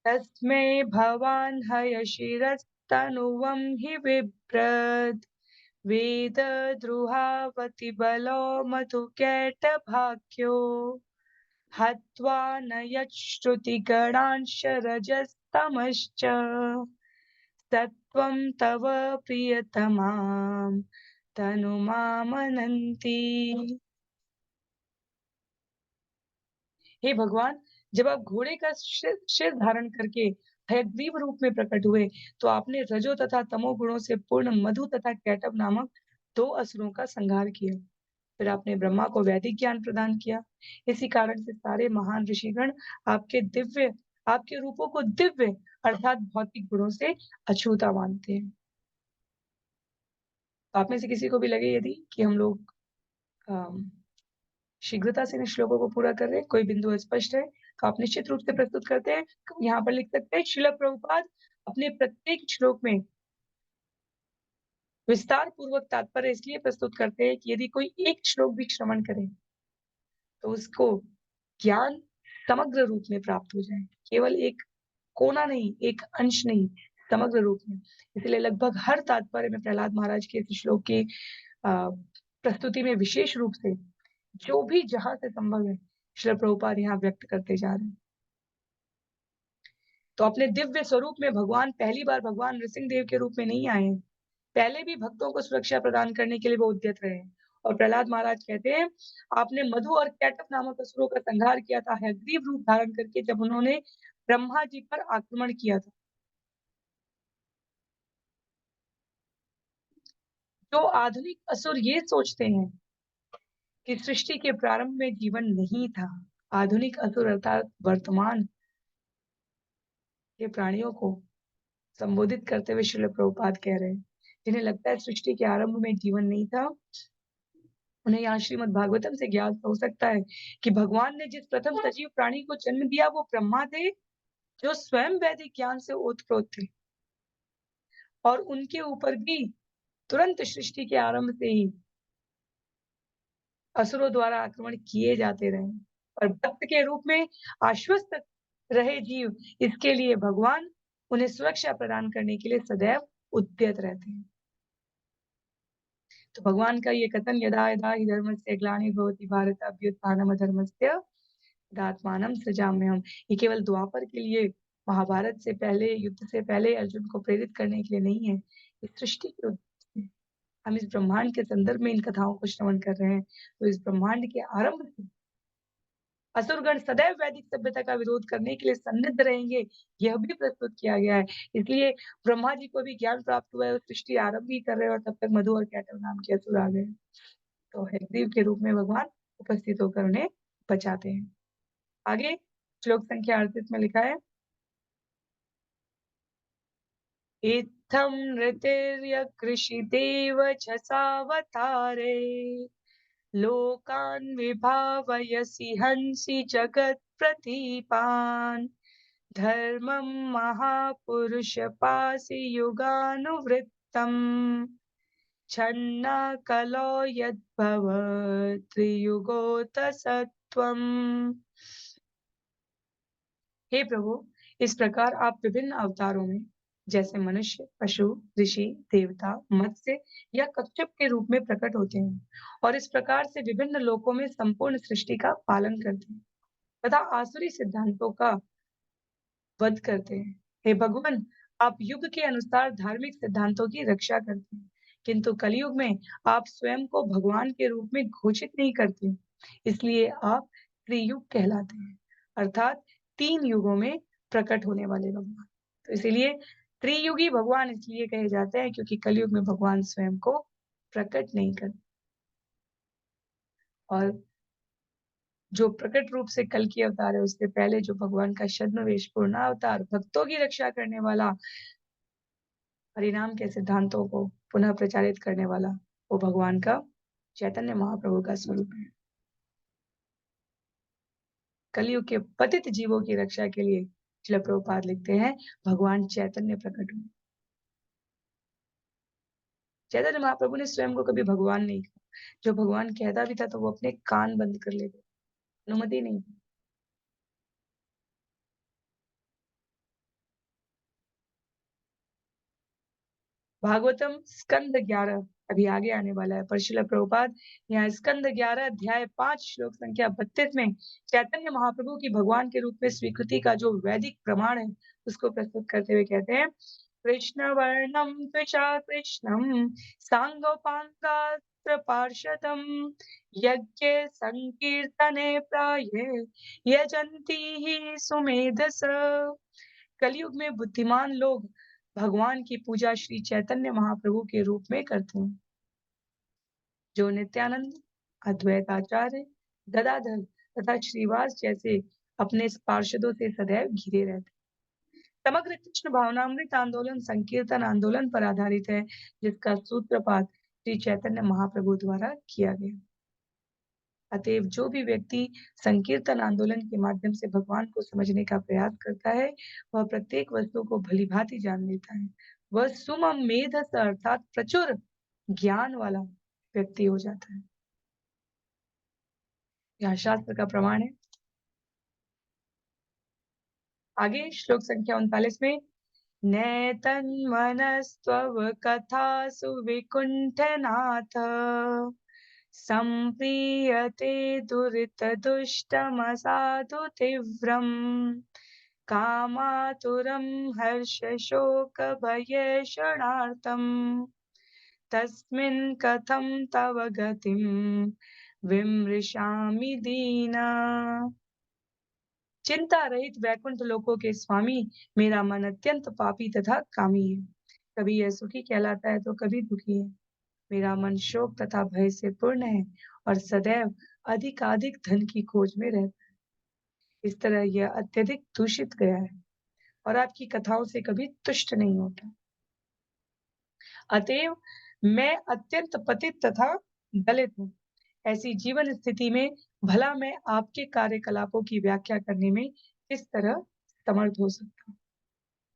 तस्मै भवान् हयशिरस्तनुवं हि बिभ्रद् वेदद्रुहावति बलो मधुकैटभाख्यो हत्वा न यच्छ्रुतिगणांशरजस्तमश्च सत्वं तव प्रियतमां तनुमामनन्ति। हे भगवान, जब आप घोड़े का सिर धारण करके हयग्रीव रूप में प्रकट हुए तो आपने रजो तथा तमो गुणों से पूर्ण मधु तथा कैटभ नामक 2 असुरों का संहार किया। फिर आपने ब्रह्मा को वैदिक ज्ञान प्रदान किया। इसी कारण से सारे महान ऋषिगण आपके रूपों को दिव्य अर्थात भौतिक गुणों से अछूता मानते हैं। आप में से किसी को भी लगे यदि कि हम लोग शीघ्रता से इन श्लोकों को पूरा कर रहे हैं, कोई बिंदु अस्पष्ट है तो आप निश्चित रूप से प्रस्तुत करते हैं। यहाँ पर लिख सकते हैं श्रील प्रभुपाद अपने प्रत्येक श्लोक में विस्तार पूर्वक तात्पर्य इसलिए प्रस्तुत करते हैं कि यदि कोई एक श्लोक भी श्रवण करे तो उसको ज्ञान समग्र रूप में प्राप्त हो जाए, केवल एक कोना नहीं, एक अंश नहीं, समग्र रूप में। इसलिए लगभग हर तात्पर्य में प्रहलाद महाराज के इस श्लोक की प्रस्तुति में विशेष रूप से जो भी जहां से संभव है श्रील प्रभुपाद यहाँ व्यक्त करते जा रहे हैं। तो अपने दिव्य स्वरूप में भगवान पहली बार भगवान नृसिंह देव के रूप में नहीं आए हैं। पहले भी भक्तों को सुरक्षा प्रदान करने के लिए वो उद्यत रहे हैं। और प्रहलाद महाराज कहते हैं, आपने मधु और कैटभ नामक असुरों का संहार किया था हयग्रीव रूप धारण करके, जब उन्होंने ब्रह्मा जी पर आक्रमण किया था। जो आधुनिक असुर ये सोचते हैं कि सृष्टि के प्रारंभ में जीवन नहीं था, आधुनिक असुर अर्थात वर्तमान के प्राणियों को संबोधित करते हुए श्रील प्रभुपाद कह रहे हैं जिन्हें लगता है सृष्टि के आरंभ में जीवन नहीं था, उन्हें यहाँ श्रीमद् भागवतम से ज्ञात हो सकता है कि भगवान ने जिस प्रथम सजीव प्राणी को जन्म दिया वो ब्रह्मा थे, जो स्वयं वैदिक ज्ञान से ओतप्रोत थे और उनके ऊपर भी तुरंत सृष्टि के आरंभ से ही असुरों द्वारा आक्रमण किए जाते रहे और भक्त के रूप में आश्वस्त रहे जीव, इसके लिए भगवान उन्हें सुरक्षा प्रदान करने के लिए सदैव उद्यत रहते हैं। तो भगवान का ये कथन यदा यदा हि धर्मस्य ग्लानिर्भवति भारत अभ्युत्थानमधर्मस्य तदात्मानं सृजाम्यहम्, ये केवल द्वापर के लिए, महाभारत से पहले, युद्ध से पहले अर्जुन को प्रेरित करने के लिए नहीं है, ये सृष्टि के उद्देश्य से। हम इस ब्रह्मांड के संदर्भ में इन कथाओं को श्रवण कर रहे हैं, तो इस ब्रह्मांड के आरंभ से असुरगण सदैव वैदिक सभ्यता का विरोध करने के लिए सन्निध रहेंगे, यह भी प्रस्तुत किया गया है। इसलिए ब्रह्मा जी को भी ज्ञान प्राप्त हुआ है और सृष्टि आरंभ ही कर रहे हैं और तब तक मधु और कैटव नाम के असुर आ गए। तो हयग्रीव के रूप में भगवान उपस्थित होकर उन्हें बचाते हैं। आगे श्लोक संख्या 38 में लिखा है, इत्थं नृतिर्यकृषिदेव च सावतारे लोकान् विभावयसि हंसि जगत्प्रदीपान् धर्मं महापुरुषपासि युगानुवृत्तम् छन्ना कलो यद्भव त्रियुगोतसत्त्वम्। हे प्रभु, इस प्रकार आप विभिन्न अवतारों में जैसे मनुष्य, पशु, ऋषि, देवता, मत्स्य या कच्छप के रूप में प्रकट होते हैं और इस प्रकार से विभिन्न लोकों में संपूर्ण सृष्टि का पालन करते हैं तथा आसुरी सिद्धांतों का वध करते हैं। हे भगवान, आप युग के अनुसार धार्मिक सिद्धांतों की रक्षा करते हैं, किंतु कलयुग में आप स्वयं को भगवान के रूप में घोषित नहीं करते, इसलिए आप त्रियुग कहलाते हैं, अर्थात 3 युगों में प्रकट होने वाले भगवान। तो इसीलिए त्रियुगी भगवान इसलिए कहे जाते हैं क्योंकि कलयुग में भगवान स्वयं को प्रकट नहीं करते और जो प्रकट रूप से कल की अवतार है उससे पहले जो भगवान का छद्मवेश पूर्णावतार भक्तों की रक्षा करने वाला, परिणाम के सिद्धांतों को पुनः प्रचारित करने वाला, वो भगवान का चैतन्य महाप्रभु का स्वरूप है। कलयुग के पतित जीवों की रक्षा के लिए श्रील प्रभुपाद लिखते हैं, भगवान चैतन्य प्रकट हुए। चैतन्य महाप्रभु ने स्वयं को कभी भगवान नहीं कहा, जो भगवान कहता भी था तो वो अपने कान बंद कर लेते, अनुमति नहीं। भागवतम स्कंद 11 अभी आगे आने वाला है, पर श्रील प्रभुपाद यहाँ स्कंद 11 अध्याय 5 श्लोक संख्या 32 में चैतन्य महाप्रभु की भगवान के रूप में स्वीकृति का जो वैदिक प्रमाण है उसको प्रस्तुत करते हुए कहते हैं, कृष्ण वर्णम त्वचा कृष्णम सांगोपांगास्त्र पार्षदम यज्ञ संकीर्तने प्राये यजन्ति ही सुमेधस। कलयुग में बुद्धिमान लोग भगवान की पूजा श्री चैतन्य महाप्रभु के रूप में करते हैं, जो नित्यानंद, अद्वैत आचार्य, गदाधर तथा श्रीवास जैसे अपने पार्षदों से सदैव घिरे रहते हैं। समग्र कृष्ण भावनामृत आंदोलन संकीर्तन आंदोलन पर आधारित है, जिसका सूत्रपात श्री चैतन्य महाप्रभु द्वारा किया गया। अतएव जो भी व्यक्ति संकीर्तन आंदोलन के माध्यम से भगवान को समझने का प्रयास करता है, वह प्रत्येक वस्तु को भलीभांति जान लेता है। वह सुमम मेधस अर्थात प्रचुर ज्ञान वाला व्यक्ति हो जाता है। यह शास्त्र का प्रमाण है। आगे श्लोक संख्या 39 में, नैतन्मनस्त्वव कथासु विकुण्ठनाथ सम्प्रीयते दुरितदुष्टमसाधु तीव्रम् कामातुरं हर्षशोकभयेषणार्तम् तस्मिन् कथं तव गतिं विमृशामि दीना। चिंता रहित वैकुंठ लोकों के स्वामी, मेरा मन अत्यंत पापी तथा कामी है। कभी यह सुखी कहलाता है तो कभी दुखी है। मेरा मन शोक तथा भय से पूर्ण है और सदैव अधिकाधिक धन की खोज में रहता है। इस तरह यह अत्यधिक दूषित गया है और आपकी कथाओं से कभी तुष्ट नहीं होता। अतएव मैं अत्यंत पतित तथा दलित हूँ। ऐसी जीवन स्थिति में भला मैं आपके कार्यकलापों की व्याख्या करने में किस तरह समर्थ हो सकता हूँ?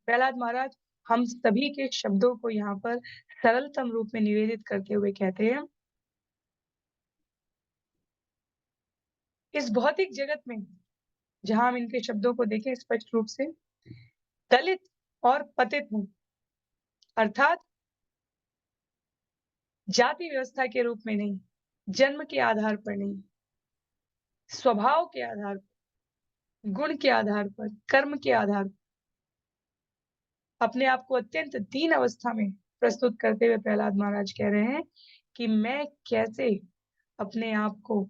प्रहलाद महाराज हम सभी के शब्दों को यहाँ पर सरलतम रूप में निवेदित करते हुए कहते हैं, इस भौतिक जगत में जहाँ हम इनके शब्दों को देखें स्पष्ट रूप से, दलित और पतित हूँ, अर्थात जाति व्यवस्था के रूप में नहीं, जन्म के आधार पर नहीं, स्वभाव के आधार पर, गुण के आधार पर, कर्म के आधार पर, अपने आप को अत्यंत दीन अवस्था में प्रस्तुत करते हुए प्रहलाद महाराज कह रहे हैं कि मैं कैसे अपने आप को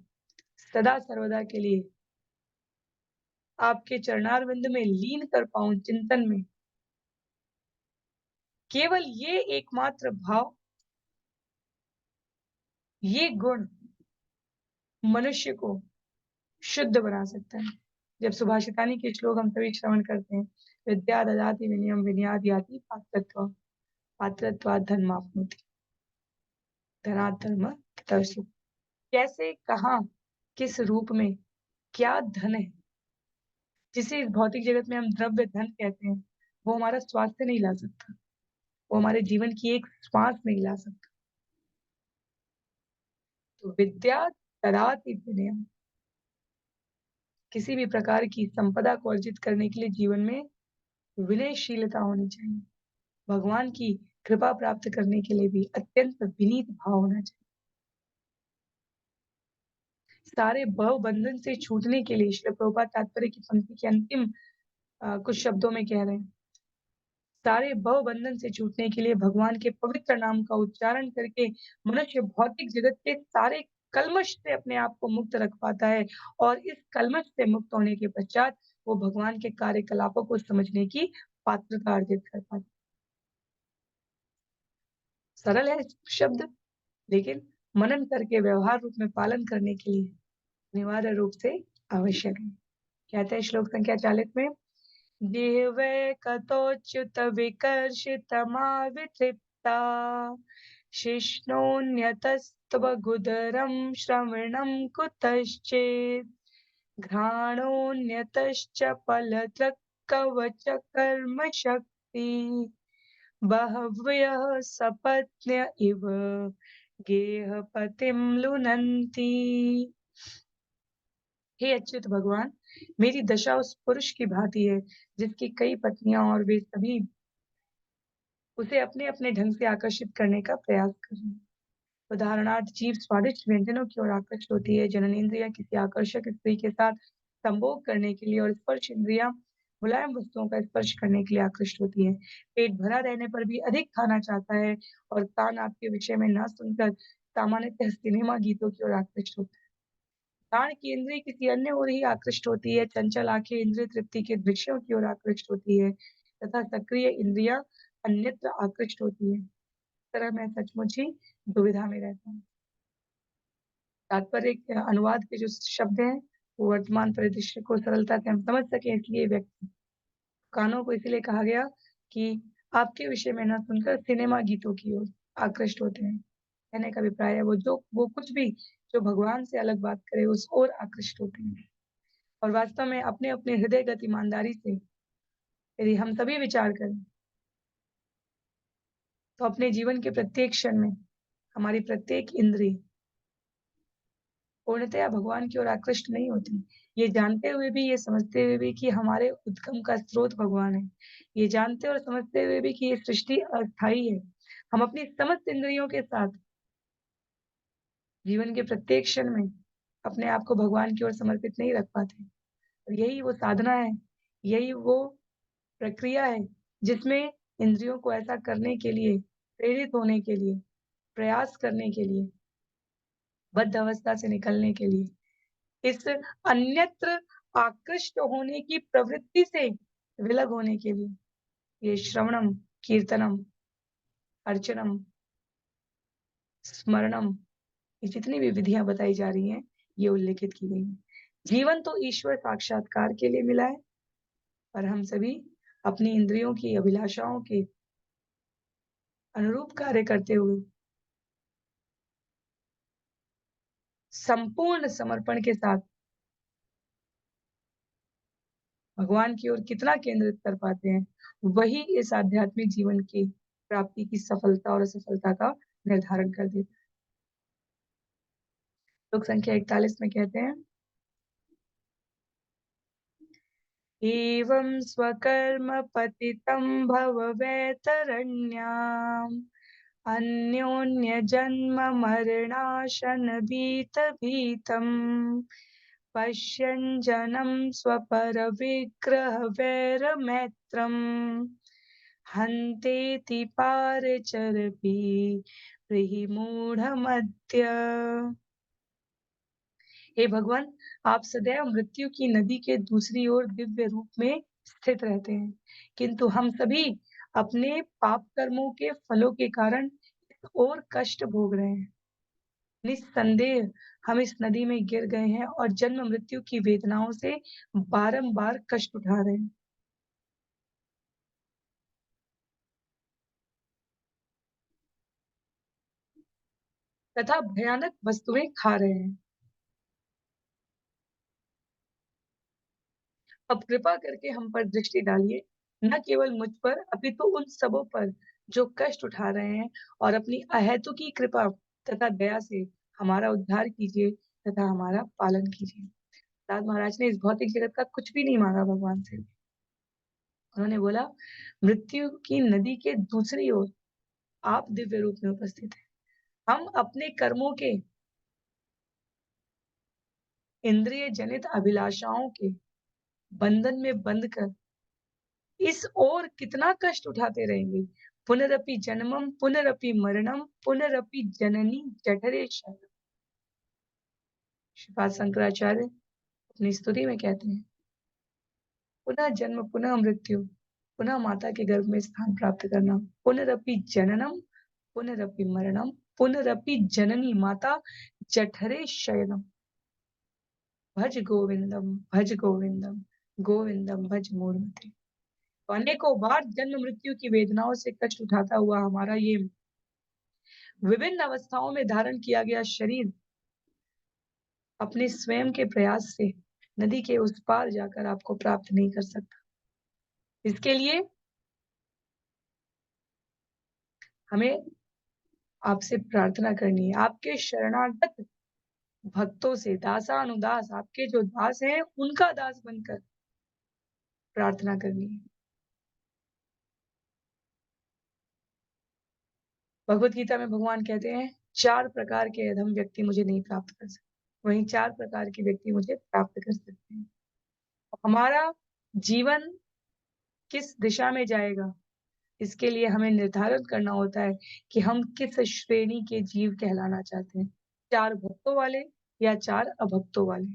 सदा सर्वदा के लिए आपके चरणारविंद में लीन कर पाऊँ चिंतन में। केवल ये एकमात्र भाव, ये गुण मनुष्य को शुद्ध बना सकता है। जब सुभाषितानी के श्लोक हम सभी श्रवण करते हैं, विद्या ददाति विनयम विनयाद् याति पात्रत्वात् पात्रत्वात् धर्माप्नोति धनात् धर्म ततः सुख। कैसे, कहाँ, किस रूप में, क्या धन है जिसे इस भौतिक जगत में हम द्रव्य धन कहते हैं, वो हमारा स्वास्थ्य नहीं ला सकता, वो हमारे जीवन की एक श्वास नहीं ला सकता। तो विद्या ददाति विनयम, किसी भी प्रकार की संपदा को अर्जित करने के लिए जीवन में विनयशीलता होनी चाहिए। भगवान की कृपा प्राप्त करने के लिए भी अत्यंत विनीत भाव होना चाहिए। सारे भव बंधन से छूटने के लिए श्रील प्रभुपाद तात्पर्य की पंक्ति के अंतिम कुछ शब्दों में कह रहे हैं, सारे भव बंधन से छूटने के लिए भगवान के पवित्र नाम का उच्चारण करके मनुष्य भौतिक जगत के सारे कल्मश से अपने आप को मुक्त रख पाता है और इस कल्मश से मुक्त होने के पश्चात वो भगवान के कार्यकलापों को समझने की पात्रता अर्जित कर पाता है। सरल है शब्द, लेकिन मनन करके व्यवहार रूप में पालन करने के लिए अनिवार्य रूप से आवश्यक है। कहते हैं श्लोक संख्या 40 में, जिह्वे कतोच्युत विकर्षितमावितृप्ता शिष्णोऽन्यतस्त्वगुदरं श्रवणं कुतश्चेत् घ्राणोऽन्यतश्च फलदृक्कवचकर्मशक्ति बह्व्यः सपत्न्य इव गेहपतिं लुनन्ति। हे अच्युत भगवान, मेरी दशा उस पुरुष की भांति है जिसकी कई पत्नियां और वे सभी उसे अपने अपने ढंग से आकर्षित करने का प्रयास कर रहे हैं। उदाहरणार्थ, जीव स्वादिष्ट व्यंजनों की ओर आकर्षित होती है, जननेंद्रिया किसी आकर्षक स्त्री के साथ संभोग करने के लिए और स्पर्श इंद्रिया मुलायम वस्तुओं का स्पर्श करने के लिए आकृष्ट होती है। पेट भरा रहने पर भी अधिक खाना चाहता है और कान आपके विषय में न सुनकर सामान्यतः सिनेमा गीतों की ओर आकृष्ट होता है। प्राण की इंद्रिय किसी अन्य ओर ही आकृष्ट होती है, चंचल आंखें इंद्रिय तृप्ति के दृश्यों की ओर आकृष्ट होती है तथा सक्रिय इंद्रियां अन्यत्र आकृष्ट होती है। इस तरह मैं सचमुच ही दुविधा में रहता हूँ। तात्पर्य के अनुवाद के जो शब्द हैं वो वर्तमान परिदृश्य को सरलता से हम समझ सके, इसलिए व्यक्ति कानों को इसलिए कहा गया कि आपके विषय में न सुनकर सिनेमा गीतों की ओर आकृष्ट होते हैं। कहने का अभिप्राय है वो कुछ भी जो भगवान से अलग बात करे उस ओर आकृष्ट होते हैं। और वास्तव में अपने अपने हृदयगत ईमानदारी से यदि हम सभी विचार करें तो अपने जीवन के प्रत्येक क्षण में हमारी प्रत्येक इंद्रिय पूर्णतया भगवान की ओर आकृष्ट नहीं होती। ये जानते हुए भी, ये समझते हुए भी कि हमारे उद्गम का स्रोत भगवान है। ये जानते और समझते हुए भी कि ये सृष्टि अस्थायी है। हम अपनी समस्त इंद्रियों के साथ जीवन के प्रत्येक क्षण में अपने आप को भगवान की ओर समर्पित नहीं रख पाते। और यही वो साधना है, यही वो प्रक्रिया है जिसमें इंद्रियों को ऐसा करने के लिए, प्रेरित होने के लिए, प्रयास करने के लिए, बद्ध अवस्था से निकलने के लिए, इस अन्यत्र आकृष्ट होने की प्रवृत्ति से विलग होने के लिए ये श्रवणम, कीर्तनम, अर्चनम, स्मरणम, ये जितनी भी विधियां बताई जा रही हैं, ये उल्लेखित की गई हैं। जीवन तो ईश्वर साक्षात्कार के लिए मिला है, पर हम सभी अपनी इंद्रियों की अभिलाषाओं के अनुरूप कार्य करते हुए संपूर्ण समर्पण के साथ भगवान की ओर कितना केंद्रित कर पाते हैं, वही इस आध्यात्मिक जीवन की प्राप्ति की सफलता और असफलता का निर्धारण कर देता है। श्लोक संख्या 41 में कहते हैं, एवं स्वकर्म पतितं भव वैतरण्याम् अन्योन्य जन्म मरणाशन भीत भीतम् पश्यन् जनं स्वपर विग्रह वैरमैत्रम् हन्तेति पारचरपि मूढ़मद्य। हे भगवान, आप सदैव मृत्यु की नदी के दूसरी ओर दिव्य रूप में स्थित रहते हैं, किंतु हम सभी अपने पाप कर्मों के फलों के कारण इस ओर कष्ट भोग रहे हैं। निस्संदेह हम इस नदी में गिर गए हैं और जन्म मृत्यु की वेदनाओं से बारंबार कष्ट उठा रहे हैं तथा भयानक वस्तुएं खा रहे हैं। अब कृपा करके हम पर दृष्टि डालिए, न केवल मुझ पर अपितु उन सबों पर जो कष्ट उठा रहे हैं, और अपनी अहेतुकी कृपा तथा दया से हमारा उद्धार कीजिए तथा हमारा पालन कीजिए। प्रहलाद महाराज ने इस भौतिक जगत का कुछ भी नहीं मांगा भगवान से। उन्होंने बोला, मृत्यु की नदी के दूसरी ओर आप दिव्य रूप में उपस्थित हैं। हम अपने कर्मों के इंद्रिय जनित अभिलाषाओं के बंधन में बंध कर इस ओर कितना कष्ट उठाते रहेंगे। पुनरपि जन्मम पुनरपि मरणम पुनरपि जननी जठरे शयनम। श्रीपाद शंकराचार्य अपनी स्तुति में कहते हैं, पुनः जन्म पुनः मृत्यु पुनः माता के गर्भ में स्थान प्राप्त करना, पुनरपि जननम पुनरपि मरणम पुनरपि जननी माता जठरे शयनम। भज गोविंदम गोविंदम भज मूढ़मते। अनेकों बार जन्म मृत्यु की वेदनाओं से कष्ट उठाता हुआ हमारा ये विभिन्न अवस्थाओं में धारण किया गया शरीर अपने स्वयं के प्रयास से नदी के उस पार जाकर आपको प्राप्त नहीं कर सकता। इसके लिए हमें आपसे प्रार्थना करनी है, आपके शरणागत भक्तों से, दासानुदास, आपके जो दास हैं उनका दास बनकर प्रार्थना करनी है। भगवत गीता में भगवान कहते हैं, 4 प्रकार के अधम व्यक्ति मुझे नहीं प्राप्त कर सकते, वहीं 4 प्रकार के व्यक्ति मुझे प्राप्त कर सकते हैं। हमारा जीवन किस दिशा में जाएगा, इसके लिए हमें निर्धारण करना होता है कि हम किस श्रेणी के जीव कहलाना चाहते हैं, 4 भक्तों वाले या 4 अभक्तों वाले।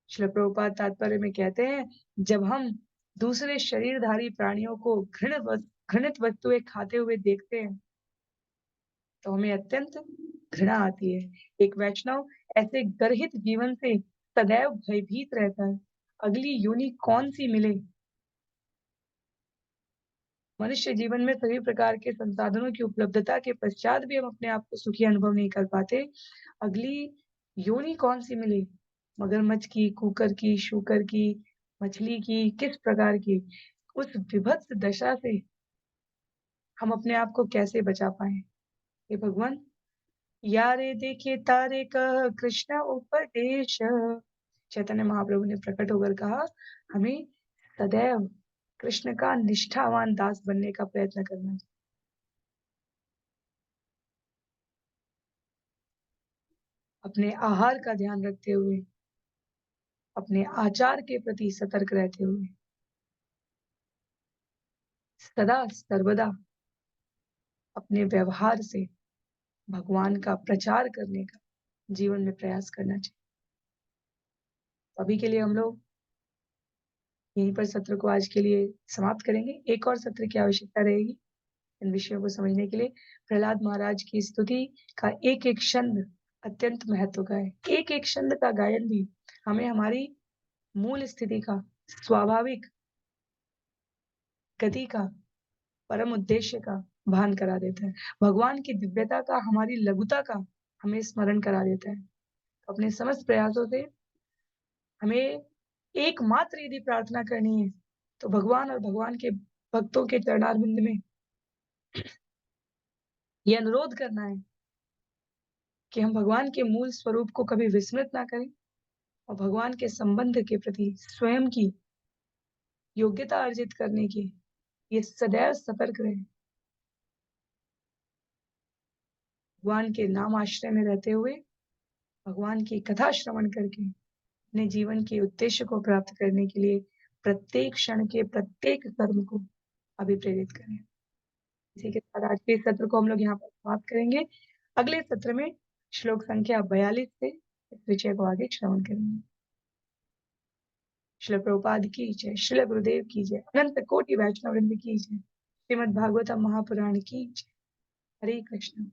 श्रील प्रभुपाद तात्पर्य में कहते हैं, जब हम दूसरे शरीरधारी प्राणियों को घृणित वस्तुएं खाते हुए देखते हैं, तो हमें अत्यंत घृणा आती है। एक वैष्णव ऐसे गर्हित जीवन से सदैव भयभीत रहता है। अगली योनि कौन सी मिले। मनुष्य जीवन में सभी प्रकार के संसाधनों की उपलब्धता के पश्चात भी हम अपने आप को सुखी अनुभव नहीं कर पाते। अगली योनि कौन सी मिले, मगरमच्छ की, कुकर की, शूकर की, मछली की, किस प्रकार की, उस विभत्स दशा से हम अपने आप को कैसे बचा पाए। हे भगवान, यारे देखे तारे कह कृष्ण उपदेश। चैतन्य महाप्रभु ने प्रकट होकर कहा, हमें सदैव कृष्ण का निष्ठावान दास बनने का प्रयत्न करना चाहिए। अपने आहार का ध्यान रखते हुए, अपने आचार के प्रति सतर्क रहते हुए, सदा सर्वदा अपने व्यवहार से भगवान का प्रचार करने का जीवन में प्रयास करना चाहिए। अभी के लिए हम लोग यहीं पर सत्र को आज के लिए समाप्त करेंगे। एक और सत्र की आवश्यकता रहेगी इन विषयों को समझने के लिए। प्रहलाद महाराज की स्तुति का एक एक छंद अत्यंत महत्व का है। एक एक छंद का गायन भी हमें हमारी मूल स्थिति का स्वाभाविक गति का, परम उद्देश्य का भान करा देता है। भगवान की दिव्यता का, हमारी लघुता का हमें स्मरण करा देता है। अपने समस्त प्रयासों से हमें एकमात्र यदि प्रार्थना करनी है, तो भगवान और भगवान के भक्तों के चरणारविंद में ये अनुरोध करना है कि हम भगवान के मूल स्वरूप को कभी विस्मृत ना करें और भगवान के संबंध के प्रति स्वयं की योग्यता अर्जित करने की ये सदैव सतर्क रहें। भगवान के नाम आश्रय में रहते हुए, भगवान की कथा श्रवण करके अपने जीवन के उद्देश्य को प्राप्त करने के लिए प्रत्येक क्षण के प्रत्येक कर्म को अभिप्रेरित करें। इसी के साथ आज के इस सत्र को हम लोग यहाँ पर समाप्त करेंगे। अगले सत्र में श्लोक संख्या 42 से इस विषय को आगे श्रवण करेंगे। श्रील प्रभुपाद की जय, श्रील गुरुदेव की जय, अनंत कोटि वैष्णव वृंद की जय, श्रीमद् भागवतम महापुराण की जय। हरे कृष्ण।